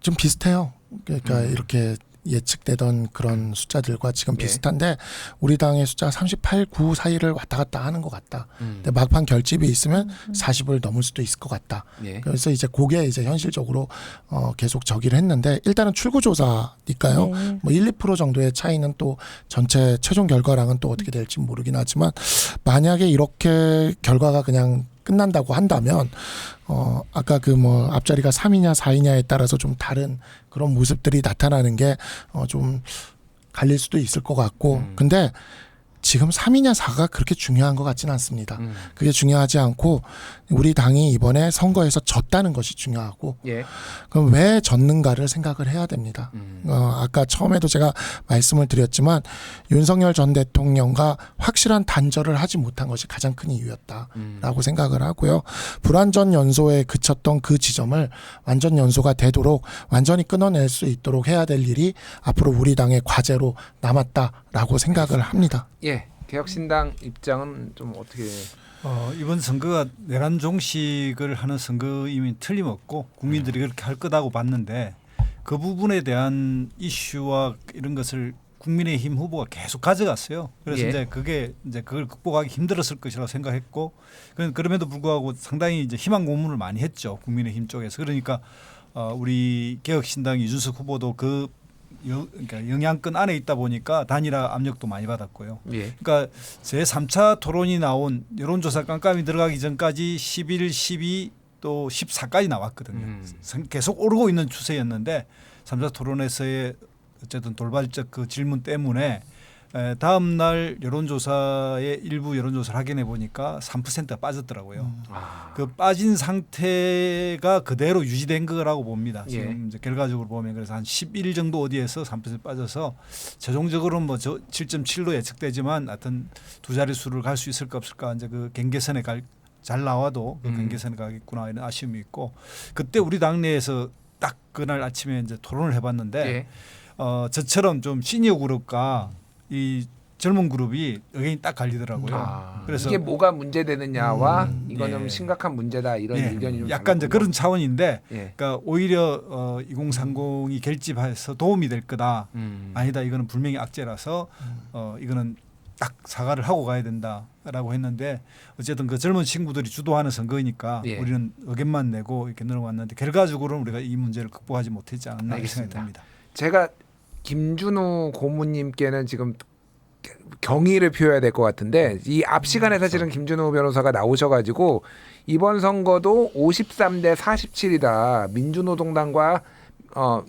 좀 비슷해요. 그러니까 이렇게 예측되던 그런 숫자들과 지금 비슷한데 우리 당의 숫자가 38, 9 사이를 왔다 갔다 하는 것 같다. 근데 막판 결집이 있으면 40을 넘을 수도 있을 것 같다. 그래서 이제 그게 이제 현실적으로 계속 저기를 했는데 일단은 출구조사니까요. 뭐 1, 2% 정도의 차이는 또 전체 최종 결과랑은 또 어떻게 될지 모르긴 하지만 만약에 이렇게 결과가 그냥 끝난다고 한다면 아까 그 뭐 앞자리가 3이냐 4이냐에 따라서 좀 다른 그런 모습들이 나타나는 게 좀 갈릴 수도 있을 것 같고 근데 지금 3이냐 4가 그렇게 중요한 것 같지는 않습니다. 그게 중요하지 않고 우리 당이 이번에 선거에서 졌다는 것이 중요하고 그럼 왜 졌는가를 생각을 해야 됩니다. 아까 처음에도 제가 말씀을 드렸지만 윤석열 전 대통령과 확실한 단절을 하지 못한 것이 가장 큰 이유였다라고 생각을 하고요. 불완전 연소에 그쳤던 그 지점을 완전 연소가 되도록 완전히 끊어낼 수 있도록 해야 될 일이 앞으로 우리 당의 과제로 남았다라고 생각을 합니다. 예, 개혁신당 입장은 좀 어떻게? 이번 선거가 내란 종식을 하는 선거임이 틀림없고 국민들이 그렇게 할 거다고 봤는데 그 부분에 대한 이슈와 이런 것을 국민의힘 후보가 계속 가져갔어요. 그래서 이제 그걸 극복하기 힘들었을 것이라고 생각했고 그럼에도 불구하고 상당히 이제 희망 고문을 많이 했죠. 국민의힘 쪽에서. 그러니까 우리 개혁신당 이준석 후보도 그 그러니까 영향권 안에 있다 보니까 단일화 압력도 많이 받았고요. 예. 그러니까 제 3차 토론이 나온 여론조사 깜깜이 들어가기 전까지 11, 12 또 14까지 나왔거든요. 계속 오르고 있는 추세였는데 3차 토론에서의 어쨌든 돌발적 그 질문 때문에 다음 날 여론조사의 일부 여론조사를 확인해 보니까 3%가 빠졌더라고요. 그 빠진 상태가 그대로 유지된 거라고 봅니다. 지금 이제 결과적으로 보면 그래서 한 11 정도 어디에서 3% 빠져서 최종적으로는 뭐 7.7로 예측되지만 하여튼 두 자릿수를 갈 수 있을까 없을까 이제 그 경계선에 잘 나와도 그 경계선에 가겠구나 이런 아쉬움이 있고 그때 우리 당내에서 딱 그날 아침에 이제 토론을 해봤는데 저처럼 좀 시니어 그룹과 이 젊은 그룹이 의견이 딱 갈리더라고요. 그래서 이게 뭐가 문제되느냐와 이거는 예. 심각한 문제다 이런 예. 의견이 좀 약간 이제 달랐군요. 그런 차원인데 예. 그러니까 오히려 2030이 결집해서 도움이 될 거다. 아니다. 이거는 분명히 악재라서 이거는 딱 사과를 하고 가야 된다라고 했는데 어쨌든 그 젊은 친구들이 주도하는 선거이니까 예. 우리는 의견만 내고 이렇게 늘어왔는데 결과적으로는 우리가 이 문제를 극복하지 못했지 않았나 이렇게 생각이 듭니다. 제가 김준우 고문님께는 지금 경의를 표해야 될 것 같은데 이 앞 시간에 사실은 김준우 변호사가 나오셔가지고 이번 선거도 53대 47이다. 민주노동당과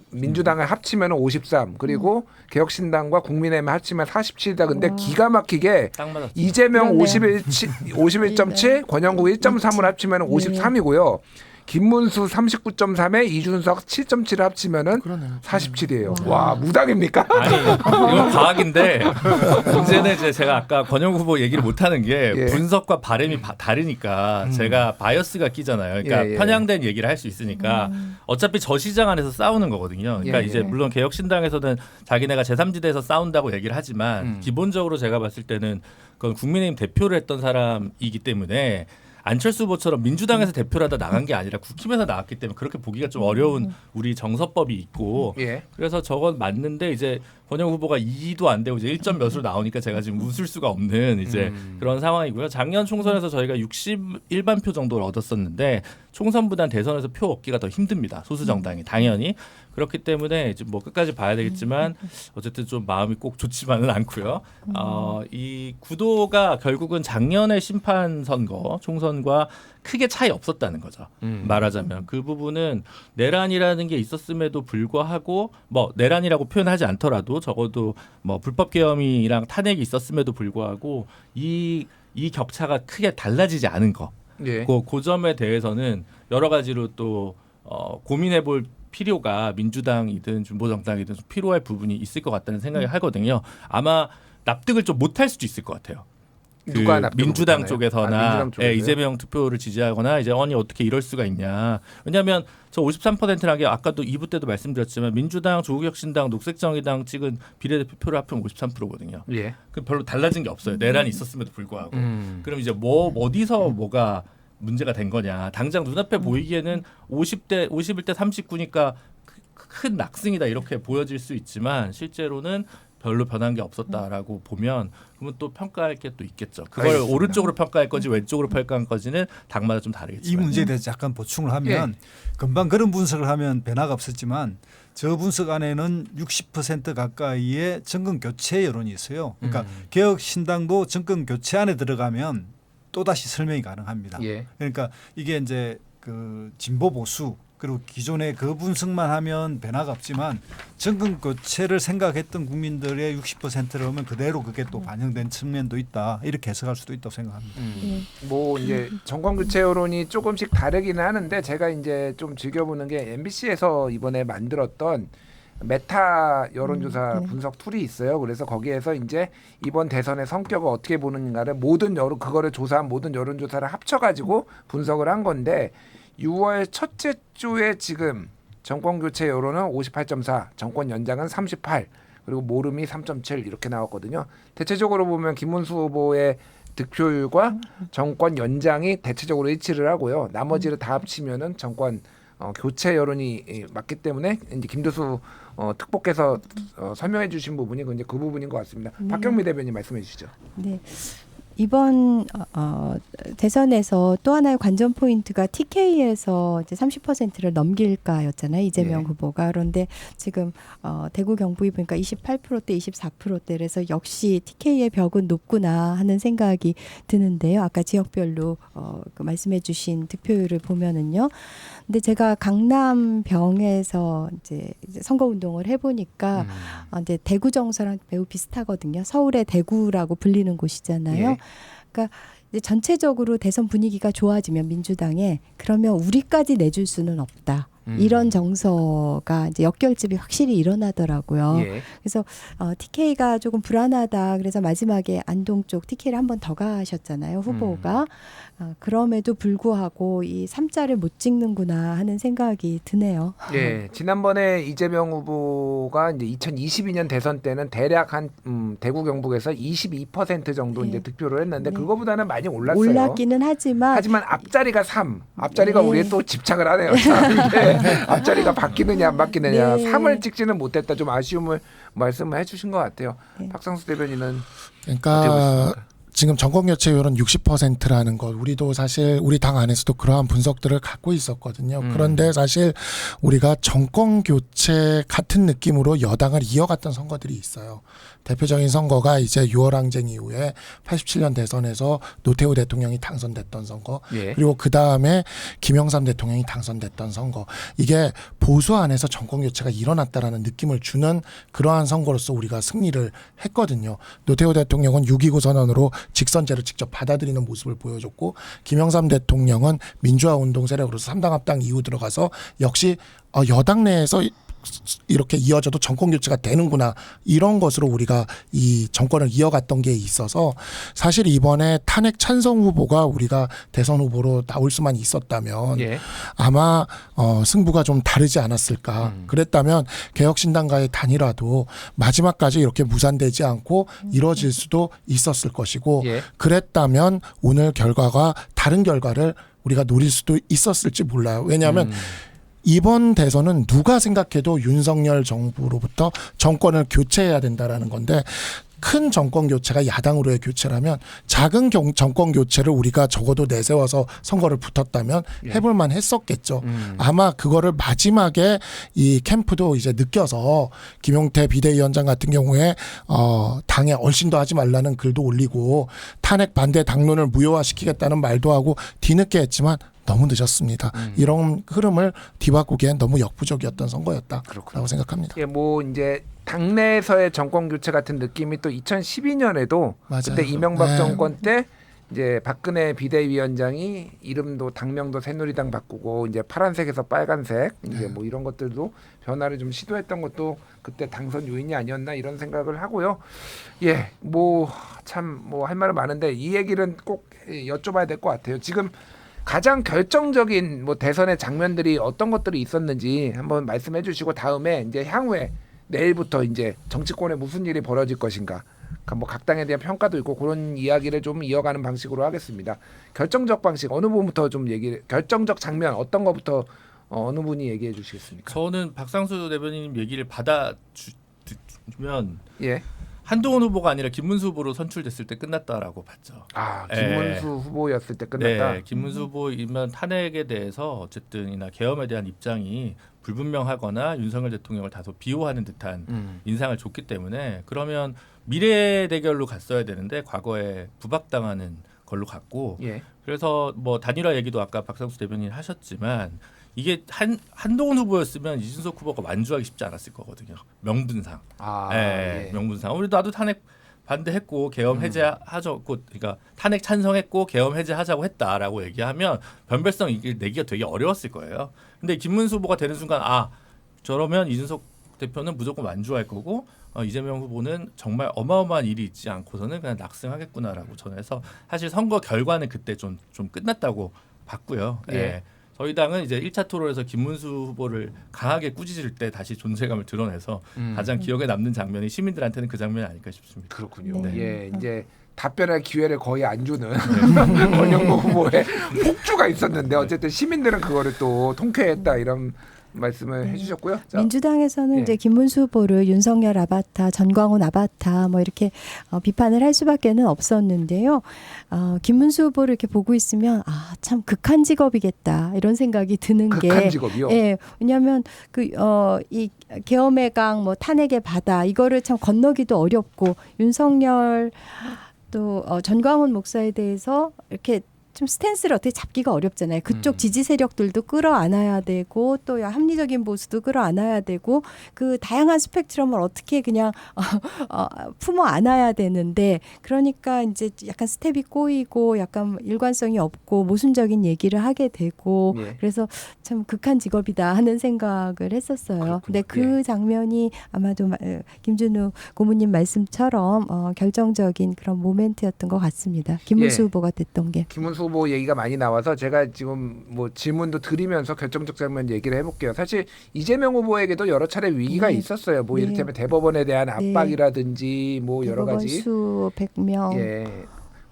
민주당을 합치면 53 그리고 개혁신당과 국민의힘을 합치면 47이다. 근데 기가 막히게 딱 맞았죠. 이재명 그러네요. 51.7 권영국 1.3을 합치면 53이고요. 김문수 39.3에 이준석 7.7을 합치면은 그러네요. 47이에요. 와 무당입니까? 아니 이건 과학인데 문제는 이제 제가 아까 권영국 후보 얘기를 못하는 게 예. 분석과 바램이 다르니까 제가 바이어스가 끼잖아요. 그러니까 예, 예. 편향된 얘기를 할 수 있으니까 어차피 저 시장 안에서 싸우는 거거든요. 그러니까 예, 이제 예. 물론 개혁신당에서는 자기네가 제3지대에서 싸운다고 얘기를 하지만 기본적으로 제가 봤을 때는 그건 국민의힘 대표를 했던 사람이기 때문에 안철수 후보처럼 민주당에서 대표를 하다 나간 게 아니라 국힘에서 나왔기 때문에 그렇게 보기가 좀 어려운 우리 정서법이 있고 예. 그래서 저건 맞는데 이제 권영 후보가 2도 안 되고 이제 1점 몇으로 나오니까 제가 지금 웃을 수가 없는 이제 그런 상황이고요. 작년 총선에서 저희가 61만 표 정도를 얻었었는데 총선보단 대선에서 표 얻기가 더 힘듭니다. 소수 정당이 당연히 그렇기 때문에 이제 뭐 끝까지 봐야 되겠지만 어쨌든 좀 마음이 꼭 좋지만은 않고요. 이 구도가 결국은 작년의 심판 선거 총선과 크게 차이 없었다는 거죠. 말하자면 그 부분은 내란이라는 게 있었음에도 불구하고 뭐 내란이라고 표현하지 않더라도 적어도 뭐 불법 계엄이랑 탄핵이 있었음에도 불구하고 이 격차가 크게 달라지지 않은 거. 예. 그 점에 대해서는 여러 가지로 또 고민해볼 필요가 민주당이든 진보정당이든 좀 필요할 부분이 있을 것 같다는 생각이 하거든요. 아마 납득을 좀 못할 수도 있을 것 같아요. 누가 납득을 민주당 못하나요? 쪽에서나 민주당 쪽에서요? 이재명 투표를 지지하거나 이제 아니 어떻게 이럴 수가 있냐. 왜냐하면 저 53%라는 게 아까도 2부 때도 말씀드렸지만 민주당, 조국혁신당, 녹색정의당 찍은 비례대표표를 합하면 53%거든요. 예. 그 별로 달라진 게 없어요. 내란이 있었음에도 불구하고. 그럼 이제 어디서 뭐가 문제가 된 거냐. 당장 눈앞에 보이기에는 51대 39니까 큰 낙승이다 이렇게 보여질 수 있지만 실제로는 별로 변한 게 없었다라고 보면 그러면 또 평가할 게 또 있겠죠. 그걸 알겠습니다. 오른쪽으로 평가할 건지 왼쪽으로 평가할 건지는 당마다 좀 다르겠지만. 이 문제에 대해서 약간 보충을 하면 금방 그런 분석을 하면 변화가 없었지만 저 분석 안에는 60% 가까이의 정권 교체 여론이 있어요. 그러니까 개혁 신당도 정권 교체 안에 들어가면 또 다시 설명이 가능합니다. 예. 그러니까 이게 이제 그 진보 보수 그리고 기존의 그 분석만 하면 변화가 없지만 정권 교체를 생각했던 국민들의 60%를 하면 그대로 그게 또 반영된 측면도 있다 이렇게 해석할 수도 있다고 생각합니다. 뭐 이제 정권 교체 여론이 조금씩 다르기는 하는데 제가 이제 좀 즐겨보는 게 MBC에서 이번에 만들었던 메타 여론조사 분석 툴이 있어요. 그래서 거기에서 이제 이번 대선의 성격을 어떻게 보는가를 그거를 조사한 모든 여론조사를 합쳐가지고 분석을 한 건데 6월 첫째 주에 지금 정권 교체 여론은 58.4, 정권 연장은 38, 그리고 모름이 3.7 이렇게 나왔거든요. 대체적으로 보면 김문수 후보의 득표율과 정권 연장이 대체적으로 일치를 하고요. 나머지를 다 합치면은 정권 교체 여론이 맞기 때문에 이제 김도수 특보께서 설명해 주신 부분이 이제 그 부분인 것 같습니다. 박경미 대변인 말씀해 주시죠. 네. 이번 대선에서 또 하나의 관전 포인트가 TK에서 이제 30%를 넘길까였잖아요. 이재명 예. 후보가. 그런데 지금 대구 경북이 보니까 28%대 24%대라서 역시 TK의 벽은 높구나 하는 생각이 드는데요. 아까 지역별로 그 말씀해주신 득표율을 보면은요. 근데 제가 강남병에서 이제 선거 운동을 해보니까 이제 대구 정서랑 매우 비슷하거든요. 서울의 대구라고 불리는 곳이잖아요. 예. 그러니까 이제 전체적으로 대선 분위기가 좋아지면 민주당에 그러면 우리까지 내줄 수는 없다. 이런 정서가 이제 역결집이 확실히 일어나더라고요. 예. 그래서 TK가 조금 불안하다. 그래서 마지막에 안동 쪽 TK를 한 번 더 가셨잖아요. 후보가. 그럼에도 불구하고 이 3자를 못 찍는구나 하는 생각이 드네요. 예, 지난번에 이재명 후보가 이제 2022년 대선 때는 대략 한 대구 경북에서 22% 정도 예. 이제 득표를 했는데 네. 그거보다는 많이 올랐어요. 올랐기는 하지만 앞자리가 3, 앞자리가 네. 우리에 또 집착을 하네요. 참 이게 앞자리가 바뀌느냐 안 바뀌느냐, 네. 3을 찍지는 못했다. 좀 아쉬움을 말씀을 해주신 것 같아요. 네. 박상수 대변인은 어떻게 그러니까 보십니까? 지금 전권 교체율은 60%라는 것, 우리도 사실 우리 당 안에서도 그러한 분석들을 갖고 있었거든요. 그런데 사실 우리가 정권 교체 같은 느낌으로 여당을 이어갔던 선거들이 있어요. 대표적인 선거가 이제 6월 항쟁 이후에 87년 대선에서 노태우 대통령이 당선됐던 선거, 예. 그리고 그 다음에 김영삼 대통령이 당선됐던 선거. 이게 보수 안에서 정권 교체가 일어났다라는 느낌을 주는 그러한 선거로서 우리가 승리를 했거든요. 노태우 대통령은 6.29 선언으로 직선제를 직접 받아들이는 모습을 보여줬고, 김영삼 대통령은 민주화 운동 세력으로서 3당 합당 이후 들어가서 역시 여당 내에서 이렇게 이어져도 정권 교체가 되는구나, 이런 것으로 우리가 이 정권을 이어갔던 게 있어서 사실 이번에 탄핵 찬성 후보가 우리가 대선 후보로 나올 수만 있었다면 예. 아마 승부가 좀 다르지 않았을까. 그랬다면 개혁신당과의 단일화도 마지막까지 이렇게 무산되지 않고 이루어질 수도 있었을 것이고, 예. 그랬다면 오늘 결과가 다른 결과를 우리가 노릴 수도 있었을지 몰라요. 왜냐하면 이번 대선은 누가 생각해도 윤석열 정부로부터 정권을 교체해야 된다라는 건데, 큰 정권 교체가 야당으로의 교체라면 작은 정권 교체를 우리가 적어도 내세워서 선거를 붙었다면 해볼만 했었겠죠. 아마 그거를 마지막에 이 캠프도 이제 느껴서 김용태 비대위원장 같은 경우에 당에 얼씬도 하지 말라는 글도 올리고 탄핵 반대 당론을 무효화시키겠다는 말도 하고 뒤늦게 했지만 너무 늦었습니다. 이런 흐름을 뒤바꾸기엔 너무 역부족이었던 선거였다라고 생각합니다. 예, 뭐 이제 당내에서의 정권 교체 같은 느낌이 또 2012년에도 맞아요. 그때 이명박 네. 정권 때 이제 박근혜 비대위원장이 이름도 당명도 새누리당 바꾸고 이제 파란색에서 빨간색 이제 뭐 이런 것들도 변화를 좀 시도했던 것도 그때 당선 요인이 아니었나 이런 생각을 하고요. 예, 뭐 참 뭐 할 말은 많은데 이 얘기는 꼭 여쭤봐야 될 것 같아요. 지금 가장 결정적인 뭐 대선의 장면들이 어떤 것들이 있었는지 한번 말씀해 주시고, 다음에 이제 향후에 내일부터 이제 정치권에 무슨 일이 벌어질 것인가, 뭐 각 당에 대한 평가도 있고 그런 이야기를 좀 이어가는 방식으로 하겠습니다. 결정적 방식 어느 부분부터 좀 결정적 장면 어떤 것부터 어느 분이 얘기해 주시겠습니까? 저는 박상수 대변인님 얘기를 받아주면 예. 한동훈 후보가 아니라 김문수 후보로 선출됐을 때 끝났다라고 봤죠. 아, 김문수 후보였을 때 끝났다. 네, 김문수 후보이면 탄핵에 대해서 어쨌든이나 계엄에 대한 입장이 불분명하거나 윤석열 대통령을 다소 비호하는 듯한 인상을 줬기 때문에, 그러면 미래 대결로 갔어야 되는데 과거에 부박당하는 걸로 갔고, 예. 그래서 뭐 단일화 얘기도 아까 박상수 대변인 하셨지만 이게 한동훈 후보였으면 이준석 후보가 완주하기 쉽지 않았을 거거든요. 명분상. 아, 예, 예. 명분상. 우리 나도 탄핵 반대했고 계엄 해제하자고, 그러니까 탄핵 찬성했고 계엄 해제하자고 했다라고 얘기하면 변별성 이길 내기가 되게 어려웠을 거예요. 근데 김문수 후보가 되는 순간 저러면 이준석 대표는 무조건 완주할 거고 이재명 후보는 정말 어마어마한 일이 있지 않고서는 그냥 낙승하겠구나라고 저는 해서 사실 선거 결과는 그때 좀 끝났다고 봤고요. 예. 예. 저희 당은 이제 1차 토론에서 김문수 후보를 강하게 꾸짖을 때 다시 존재감을 드러내서 가장 기억에 남는 장면이 시민들한테는 그 장면이 아닐까 싶습니다. 그렇군요. 네. 예, 이제 답변할 기회를 거의 안 주는 원영모 후보의 폭주가 있었는데 어쨌든 시민들은 그거를 또 통쾌했다 이런 말씀을 해주셨고요. 자, 민주당에서는 예. 이제 김문수 후보를 윤석열 아바타, 전광훈 아바타 뭐 이렇게 비판을 할 수밖에는 없었는데요. 김문수 후보를 이렇게 보고 있으면 참 극한 직업이겠다 이런 생각이 드는 게 극한 직업이요. 예, 왜냐하면 이 계엄의 강, 뭐 탄핵의 바다 이거를 참 건너기도 어렵고 윤석열 또 전광훈 목사에 대해서 이렇게 좀 스탠스를 어떻게 잡기가 어렵잖아요. 그쪽 지지 세력들도 끌어안아야 되고 또 합리적인 보수도 끌어안아야 되고 그 다양한 스펙트럼을 어떻게 그냥 품어 안아야 되는데 그러니까 이제 약간 스텝이 꼬이고 약간 일관성이 없고 모순적인 얘기를 하게 되고 예. 그래서 참 극한 직업이다 하는 생각을 했었어요. 그렇군요. 근데 그 장면이 아마도 김준우 고모님 말씀처럼 결정적인 그런 모멘트였던 것 같습니다. 김문수 예. 후보가 됐던 게. 김문수 후보 얘기가 많이 나와서 제가 지금 뭐 질문도 드리면서 결정적 장면 얘기를 해볼게요. 사실 이재명 후보에게도 여러 차례 위기가 네. 있었어요. 뭐 네. 이를테면 대법원에 대한 네. 압박이라든지 뭐 여러 대법원 가지 수 100명. 예.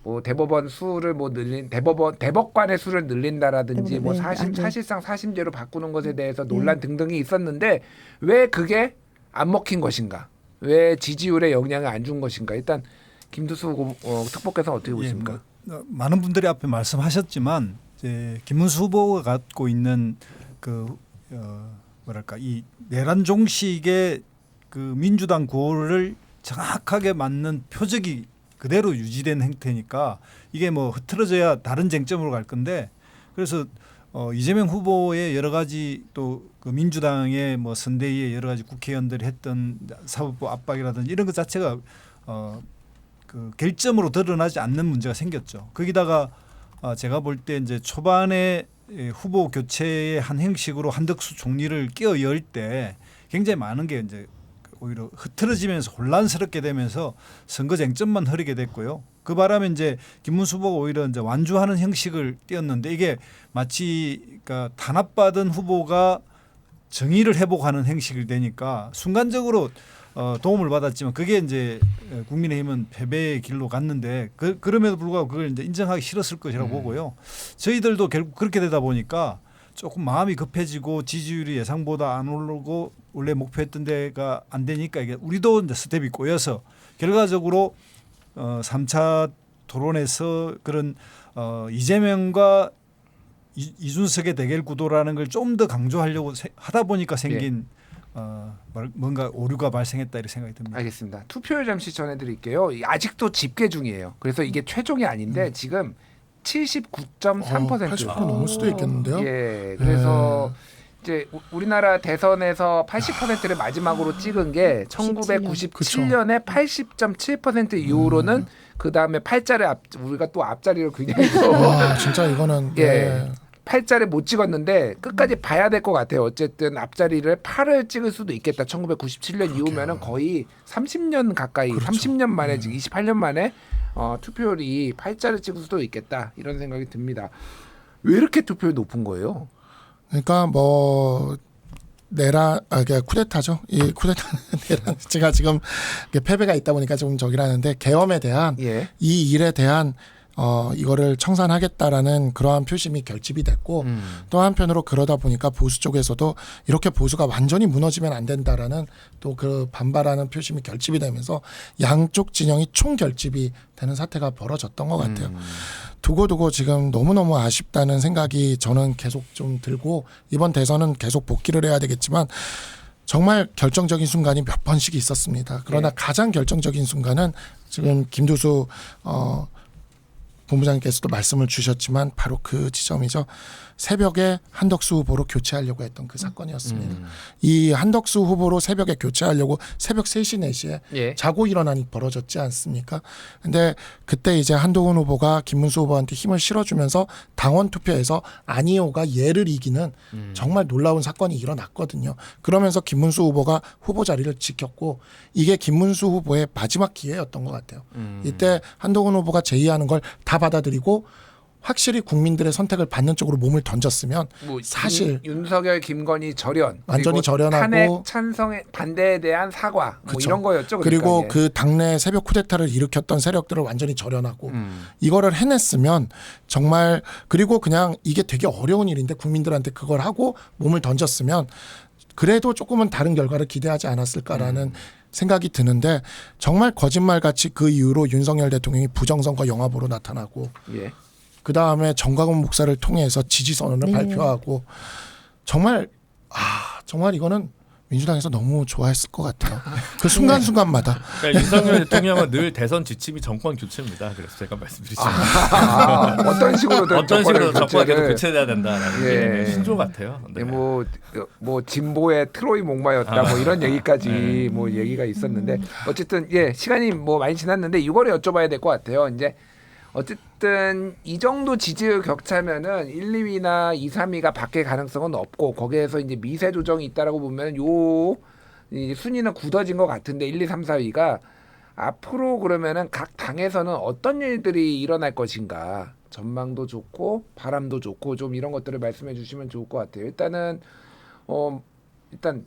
뭐 대법원 수를 뭐 늘린 대법관의 수를 늘린다라든지 뭐 네. 사실상 사심제로 바꾸는 것에 대해서 논란 등등이 있었는데 왜 그게 안 먹힌 것인가? 왜 지지율에 영향을 안 준 것인가? 일단 김두수 특보께서 어떻게 보십니까? 많은 분들이 앞에 말씀하셨지만 이제 김문수 후보가 갖고 있는 그 뭐랄까 이 내란 종식의 그 민주당 구호를 정확하게 맞는 표적이 그대로 유지된 행태니까 이게 뭐 흐트러져야 다른 쟁점으로 갈 건데 그래서 이재명 후보의 여러 가지 또 그 민주당의 뭐 선대위의 여러 가지 국회의원들이 했던 사법부 압박이라든지 이런 것 자체가 그 결점으로 드러나지 않는 문제가 생겼죠. 거기다가 제가 볼 때 이제 초반에 후보 교체의 한 형식으로 한덕수 총리를 끼어 열 때 굉장히 많은 게 이제 오히려 흐트러지면서 혼란스럽게 되면서 선거 쟁점만 흐르게 됐고요. 그 바람에 이제 김문수 후보가 오히려 이제 완주하는 형식을 띄었는데 이게 마치 그러니까 탄압받은 후보가 정의를 회복하는 형식이 되니까 순간적으로 도움을 받았지만 그게 이제 국민의힘은 패배의 길로 갔는데 그럼에도 불구하고 그걸 이제 인정하기 싫었을 것이라고 보고요. 저희들도 결국 그렇게 되다 보니까 조금 마음이 급해지고 지지율이 예상보다 안 오르고 원래 목표했던 데가 안 되니까 이게 우리도 이제 스텝이 꼬여서 결과적으로 3차 토론에서 그런 이재명과 이준석의 대결 구도라는 걸 좀 더 강조하려고 하다 보니까 생긴 뭔가 오류가 발생했다 이렇게 생각이 듭니다. 알겠습니다. 투표율 잠시 전해드릴게요. 아직도 집계 중이에요. 그래서 이게 최종이 아닌데 지금 79.3%. 80% 넘을 수도 있겠는데요. 예, 그래서 이제 우리나라 대선에서 80%를 마지막으로 찍은 게 1997년에 80.7% 이후로는 그 다음에 우리가 또 앞자리를 굉장히 와, 진짜 이거는 예. 8자리 못 찍었는데 끝까지 봐야 될 것 같아요. 어쨌든 앞자리를 8을 찍을 수도 있겠다. 1997년 이후면은 거의 30년 가까이, 그렇죠. 30년 만에 지금 28년 만에 투표율이 8자를 찍을 수도 있겠다. 이런 생각이 듭니다. 왜 이렇게 투표율이 높은 거예요? 그러니까 뭐 이게 쿠데타죠. 이 쿠데타는 제가 지금 패배가 있다 보니까 좀 저기라는데 계엄에 대한 예. 이 일에 대한 이거를 청산하겠다라는 그러한 표심이 결집이 됐고 또 한편으로 그러다 보니까 보수 쪽에서도 이렇게 보수가 완전히 무너지면 안 된다라는 또 그 반발하는 표심이 결집이 되면서 양쪽 진영이 총결집이 되는 사태가 벌어졌던 것 같아요. 두고두고 지금 너무너무 아쉽다는 생각이 저는 계속 좀 들고 이번 대선은 계속 복귀를 해야 되겠지만 정말 결정적인 순간이 몇 번씩 있었습니다. 그러나 가장 결정적인 순간은 지금 김두수 본부장님께서도 말씀을 주셨지만 바로 그 지점이죠. 새벽에 한덕수 후보로 교체하려고 했던 그 사건이었습니다. 이 한덕수 후보로 새벽에 교체하려고 새벽 3시 4시에 예. 자고 일어나니 벌어졌지 않습니까? 근데 그때 이제 한동훈 후보가 김문수 후보한테 힘을 실어주면서 당원 투표에서 아니오가 예를 이기는 정말 놀라운 사건이 일어났거든요. 그러면서 김문수 후보가 후보 자리를 지켰고 이게 김문수 후보의 마지막 기회였던 것 같아요. 이때 한동훈 후보가 제의하는 걸 다 받아들이고 확실히 국민들의 선택을 받는 쪽으로 몸을 던졌으면 뭐 사실 윤석열, 김건희 절연, 완전히 그리고 절연하고 탄핵 찬성의 반대에 대한 사과 뭐 그쵸. 이런 거였죠. 그리고 그러니까, 그 당내 새벽 쿠데타를 일으켰던 세력들을 완전히 절연하고 이거를 해냈으면 정말 그리고 그냥 이게 되게 어려운 일인데 국민들한테 그걸 하고 몸을 던졌으면 그래도 조금은 다른 결과를 기대하지 않았을까라는 생각이 드는데 정말 거짓말같이 그 이후로 윤석열 대통령이 부정선거 영합으로 나타나고 예. 그 다음에 정광훈 목사를 통해서 지지선언을 네. 발표하고 정말 정말 이거는 민주당에서 너무 좋아했을 것 같아요. 그 순간순간마다. 그러니까 윤석열 대통령은 늘 대선 지침이 정권 교체입니다. 그래서 제가 말씀드리지만 어떤 식으로든 어떤 식으로 정권이 계속 교체를- 교체돼야 된다라는 예. 게 신조 같아요. 네. 뭐 진보의 트로이 목마였다 뭐 이런 얘기까지 뭐 얘기가 있었는데 어쨌든 예 시간이 뭐 많이 지났는데 이거를 여쭤봐야 될 것 같아요. 이제 어쨌든 이 정도 지지율 격차면은 1, 2위나 2, 3위가 바뀔 가능성은 없고 거기에서 이제 미세 조정이 있다라고 보면 이 순위는 굳어진 것 같은데 1, 2, 3, 4위가 앞으로 그러면은 각 당에서는 어떤 일들이 일어날 것인가 전망도 좋고 바람도 좋고 좀 이런 것들을 말씀해 주시면 좋을 것 같아요. 일단은 일단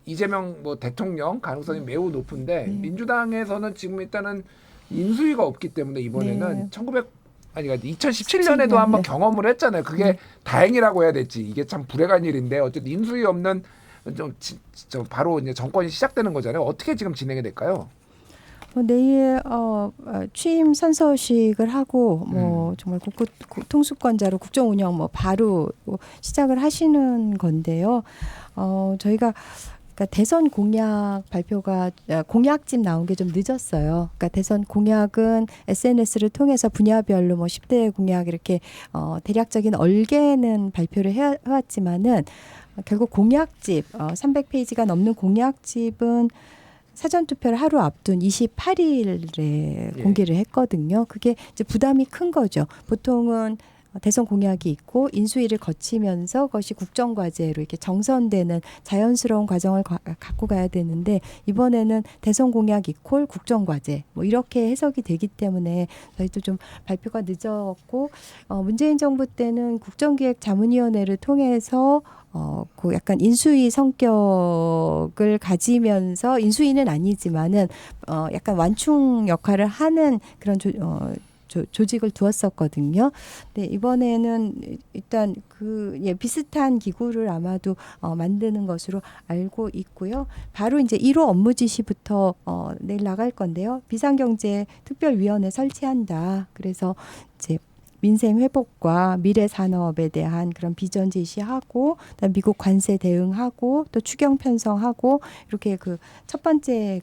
이재명 뭐 대통령 가능성이 매우 높은데 민주당에서는 지금 일단은 인수위가 없기 때문에 이번에는 네. 2017년에도 한번 경험을 했잖아요. 그게 다행이라고 해야 될지 이게 참 불행한 일인데 어쨌든 인수위 없는 좀 바로 이제 정권이 시작되는 거잖아요. 어떻게 지금 진행이 될까요? 내일 취임 선서식을 하고 뭐 정말 통수권자로 국정 운영 뭐 바로 시작을 하시는 건데요. 저희가 그러니까 대선 공약 발표가 공약집 나온 게 좀 늦었어요. 그러니까 대선 공약은 SNS를 통해서 분야별로 뭐 10대 공약 이렇게 대략적인 얼개는 발표를 해왔지만은 결국 공약집 300페이지가 넘는 공약집은 사전투표를 하루 앞둔 28일에 공개를 했거든요. 그게 이제 부담이 큰 거죠. 보통은 대선 공약이 있고 인수위를 거치면서 그것이 국정과제로 이렇게 정선되는 자연스러운 과정을 갖고 가야 되는데 이번에는 대선 공약 이퀄 국정과제 뭐 이렇게 해석이 되기 때문에 저희도 좀 발표가 늦었고 문재인 정부 때는 국정기획자문위원회를 통해서 그 약간 인수위 성격을 가지면서 인수위는 아니지만은 약간 완충 역할을 하는 그런 조직을 두었었거든요. 근데 이번에는 일단 비슷한 기구를 아마도 만드는 것으로 알고 있고요. 바로 이제 1호 업무 지시부터 내일 나갈 건데요. 비상경제 특별위원회 설치한다. 그래서 이제 민생 회복과 미래 산업에 대한 그런 비전 제시하고 그다음 미국 관세 대응하고 또 추경 편성하고 이렇게 그 첫 번째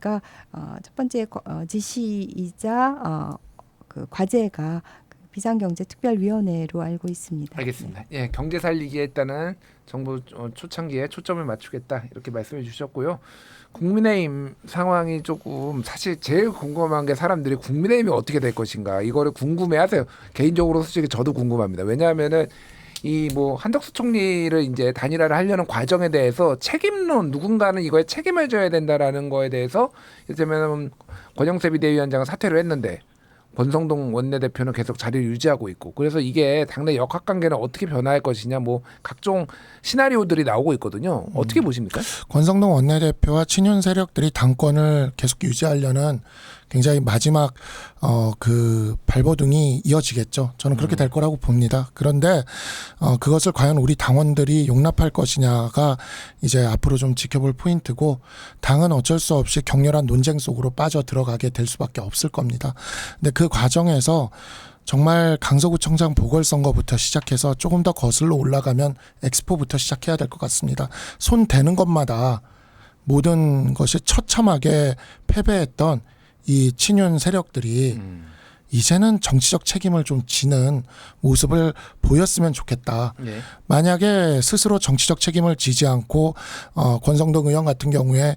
지시이자 그 과제가 비상경제 특별위원회로 알고 있습니다. 알겠습니다. 예, 경제 살리기에 일단은 정부 초창기에 초점을 맞추겠다 이렇게 말씀해 주셨고요. 국민의힘 상황이 조금 사실 제일 궁금한 게 사람들이 국민의힘이 어떻게 될 것인가 이거를 궁금해하세요. 개인적으로 솔직히 저도 궁금합니다. 왜냐하면은 이 뭐 한덕수 총리를 이제 단일화를 하려는 과정에 대해서 책임론 누군가는 이거에 책임을 져야 된다라는 거에 대해서 이를테면 권영세 비대위원장은 사퇴를 했는데. 권성동 원내대표는 계속 자리를 유지하고 있고 그래서 이게 당내 역학관계는 어떻게 변화할 것이냐 뭐 각종 시나리오들이 나오고 있거든요. 어떻게 보십니까? 권성동 원내대표와 친윤 세력들이 당권을 계속 유지하려는 굉장히 마지막 그 발버둥이 이어지겠죠. 저는 그렇게 될 거라고 봅니다. 그런데 그것을 과연 우리 당원들이 용납할 것이냐가 이제 앞으로 좀 지켜볼 포인트고 당은 어쩔 수 없이 격렬한 논쟁 속으로 빠져 들어가게 될 수밖에 없을 겁니다. 근데 그 과정에서 정말 강서구청장 보궐선거부터 시작해서 조금 더 거슬러 올라가면 엑스포부터 시작해야 될 것 같습니다. 손 대는 것마다 모든 것이 처참하게 패배했던 이 친윤 세력들이 이제는 정치적 책임을 좀 지는 모습을 보였으면 좋겠다. 네. 만약에 스스로 정치적 책임을 지지 않고 권성동 의원 같은 경우에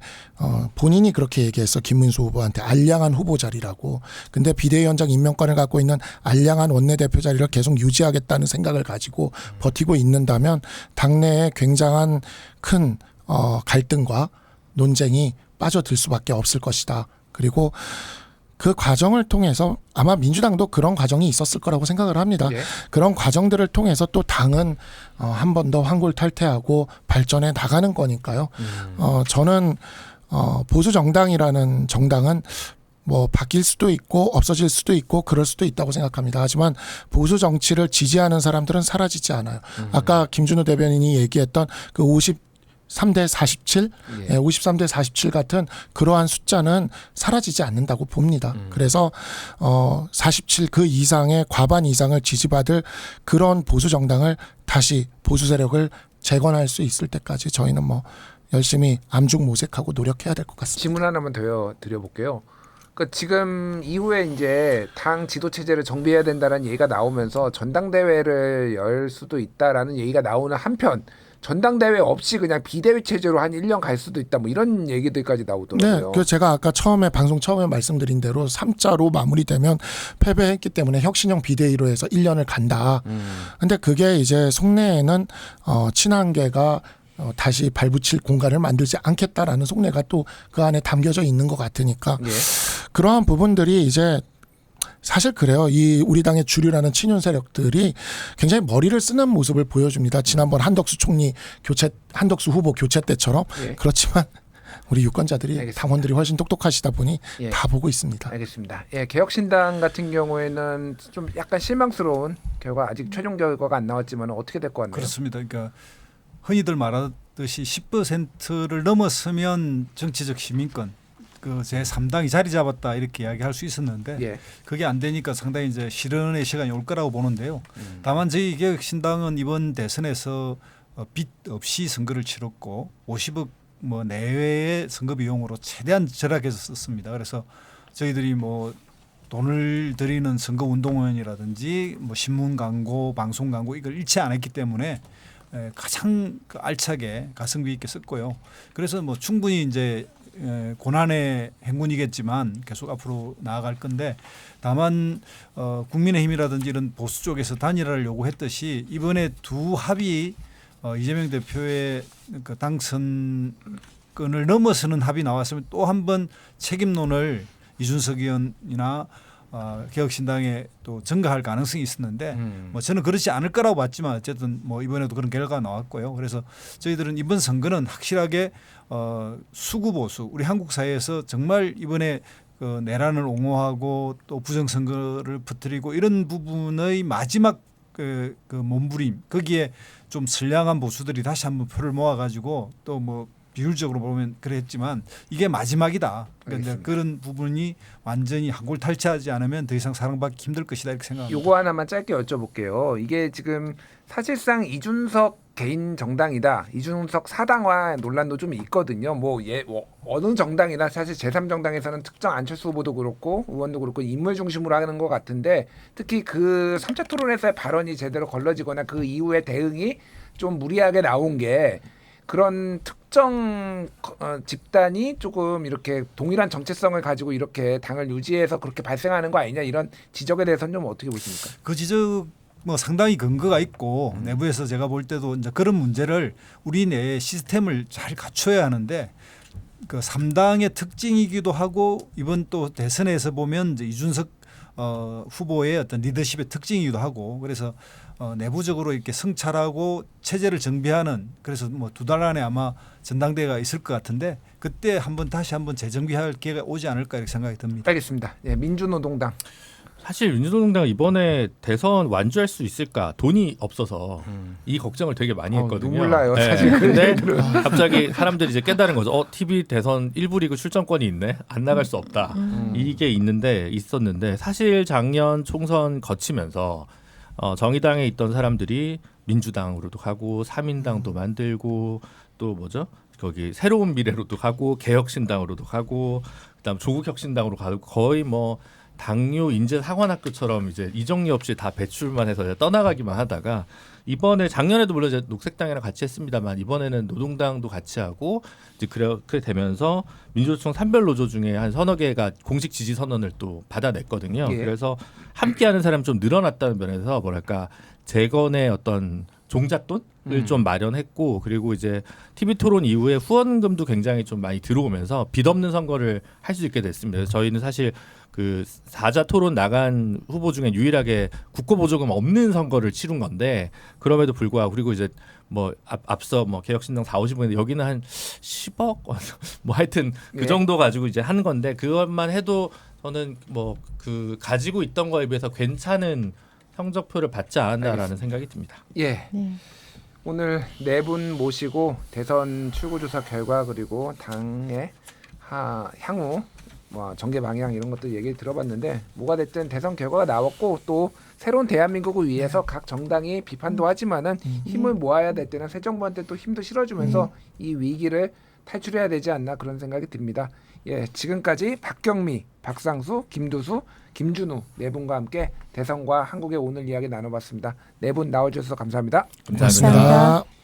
본인이 그렇게 얘기했어. 김문수 후보한테 알량한 후보 자리라고. 근데 비대위원장 임명권을 갖고 있는 알량한 원내대표 자리를 계속 유지하겠다는 생각을 가지고 버티고 있는다면 당내에 굉장한 큰 갈등과 논쟁이 빠져들 수밖에 없을 것이다. 그리고 그 과정을 통해서 아마 민주당도 그런 과정이 있었을 거라고 생각을 합니다. 예. 그런 과정들을 통해서 또 당은 한 번 더 환골탈태하고 발전해 나가는 거니까요. 저는 보수 정당이라는 정당은 뭐 바뀔 수도 있고 없어질 수도 있고 그럴 수도 있다고 생각합니다. 하지만 보수 정치를 지지하는 사람들은 사라지지 않아요. 아까 김준우 대변인이 얘기했던 그 53대 47, 예. 53대 47 같은 그러한 숫자는 사라지지 않는다고 봅니다. 그래서 47 그 이상의 과반 이상을 지지받을 그런 보수 정당을 다시 보수 세력을 재건할 수 있을 때까지 저희는 뭐 열심히 암중모색하고 노력해야 될 것 같습니다. 질문 하나만 더 드려볼게요. 그러니까 지금 이후에 이제 당 지도 체제를 정비해야 된다는 얘기가 나오면서 전당대회를 열 수도 있다라는 얘기가 나오는 한편 전당대회 없이 그냥 비대위 체제로 한 1년 갈 수도 있다 뭐 이런 얘기들까지 네, 나오더라고요. 그 제가 아까 방송 처음에 말씀드린 대로 3자로 마무리되면 패배했기 때문에 혁신형 비대위로 해서 1년을 간다. 근데 그게 이제 속내에는 친한계가 다시 발붙일 공간을 만들지 않겠다라는 속내가 또 그 안에 담겨져 있는 것 같으니까 예. 그러한 부분들이 이제 사실 그래요. 이 우리 당의 주류라는 친윤 세력들이 굉장히 머리를 쓰는 모습을 보여줍니다. 지난번 한덕수 후보 교체 때처럼. 예. 그렇지만 우리 유권자들이 알겠습니다. 당원들이 훨씬 똑똑하시다 보니 예. 다 보고 있습니다. 알겠습니다. 예, 개혁신당 같은 경우에는 좀 약간 실망스러운 결과 아직 최종 결과가 안 나왔지만 어떻게 될 것 같나요? 그렇습니다. 그러니까 흔히들 말하듯이 10%를 넘었으면 정치적 시민권 그 제3당이 자리 잡았다 이렇게 이야기할 수 있었는데 예. 그게 안 되니까 상당히 이제 실현의 시간이 올 거라고 보는데요. 다만 저희 개혁신당은 이번 대선에서 빚 없이 선거를 치렀고 50억 뭐 내외의 선거 비용으로 최대한 절약해서 썼습니다. 그래서 저희들이 뭐 돈을 들이는 선거 운동원이라든지 뭐 신문 광고, 방송 광고 이걸 잃지 않았기 때문에 가장 알차게 가성비 있게 썼고요. 그래서 뭐 충분히 이제 고난의 행군이겠지만 계속 앞으로 나아갈 건데 다만 국민의힘이라든지 이런 보수 쪽에서 단일화를 요구했듯이 이번에 두 합이 이재명 대표의 그 당선권을 넘어서는 합이 나왔으면 또 한 번 책임론을 이준석 의원이나 개혁신당에 또 전가할 가능성이 있었는데 뭐 저는 그렇지 않을 거라고 봤지만 어쨌든 뭐 이번에도 그런 결과가 나왔고요. 그래서 저희들은 이번 선거는 확실하게 수구 보수 우리 한국 사회에서 정말 이번에 그 내란을 옹호하고 또 부정선거를 퍼뜨리고 이런 부분의 마지막 그 몸부림 거기에 좀 선량한 보수들이 다시 한번 표를 모아가지고 또 뭐 비율적으로 보면 그랬지만 이게 마지막이다. 그런데 그런 부분이 완전히 한골 탈취하지 않으면 더 이상 사랑받기 힘들 것이다 이렇게 생각합니다. 요거 하나만 짧게 여쭤볼게요. 이게 지금 사실상 이준석 개인 정당이다. 이준석 사당화 논란도 좀 있거든요. 뭐 어느 정당이나 사실 제3정당에서는 특정 안철수 후보도 그렇고 의원도 그렇고 인물 중심으로 하는 것 같은데 특히 그 3차 토론에서의 발언이 제대로 걸러지거나 그 이후에 대응이 좀 무리하게 나온 게 그런 특정 집단이 조금 이렇게 동일한 정체성을 가지고 이렇게 당을 유지해서 그렇게 발생하는 거 아니냐 이런 지적에 대해서는 좀 어떻게 보십니까? 그 지적 뭐 상당히 근거가 있고 내부에서 제가 볼 때도 이제 그런 문제를 우리 내의 시스템을 잘 갖춰야 하는데 그 3당의 특징이기도 하고 이번 또 대선에서 보면 이제 이준석 후보의 어떤 리더십의 특징이기도 하고 그래서 내부적으로 이렇게 성찰하고 체제를 정비하는 그래서 뭐 2달 안에 아마 전당대회가 있을 것 같은데 그때 다시 한번 재정비할 기회가 오지 않을까 이렇게 생각이 듭니다. 알겠습니다. 예, 민주노동당. 사실 민주노동당은 이번에 대선 완주할 수 있을까 돈이 없어서 이 걱정을 되게 많이 했거든요. 눈물 나요. 네. 사실 근데 갑자기 사람들이 이제 깨달은 거죠. TV 대선 1부 리그 출전권이 있네. 안 나갈 수 없다. 이게 있었는데 사실 작년 총선 거치면서 정의당에 있던 사람들이 민주당으로도 가고 3인당도 만들고 또 뭐죠? 거기 새로운 미래로도 가고 개혁신당으로도 가고 그다음 조국혁신당으로 가고 거의 뭐 당뇨 인재 상환학교처럼 이제 이정리 없이 다 배출만 해서 떠나가기만 하다가 이번에 작년에도 물론 이제 녹색당이랑 같이 했습니다만 이번에는 노동당도 같이 하고 이제 그렇게 되면서 민주노총 산별 노조 중에 한 서너 개가 공식 지지 선언을 또 받아냈거든요. 예. 그래서 함께하는 사람이 좀 늘어났다는 면에서 뭐랄까 재건의 어떤 종잣돈을 좀 마련했고 그리고 이제 TV 토론 이후에 후원금도 굉장히 좀 많이 들어오면서 빚 없는 선거를 할 수 있게 됐습니다. 그래서 저희는 사실 그 4자 토론 나간 후보 중에 유일하게 국고보조금 없는 선거를 치른 건데 그럼에도 불구하고 그리고 이제 뭐 앞서 뭐 개혁신당 40~50%인데 여기는 한 10억 뭐 하여튼 그 예. 정도 가지고 이제 하는 건데 그것만 해도 저는 뭐 그 가지고 있던 거에 비해서 괜찮은 성적표를 받지 않았나라는 생각이 듭니다. 예. 네. 오늘 네 분 모시고 대선 출구조사 결과 그리고 당의 향후 뭐 정계 방향 이런 것도 얘기를 들어봤는데 뭐가 됐든 대선 결과가 나왔고 또 새로운 대한민국을 위해서 각 정당이 비판도 하지만은 힘을 모아야 될 때는 새 정부한테 또 힘도 실어주면서 이 위기를 탈출해야 되지 않나 그런 생각이 듭니다. 예, 지금까지 박경미, 박상수, 김두수, 김준우 네 분과 함께 대선과 한국의 오늘 이야기 나눠봤습니다. 네 분 나와주셔서 감사합니다. 감사합니다. 감사합니다.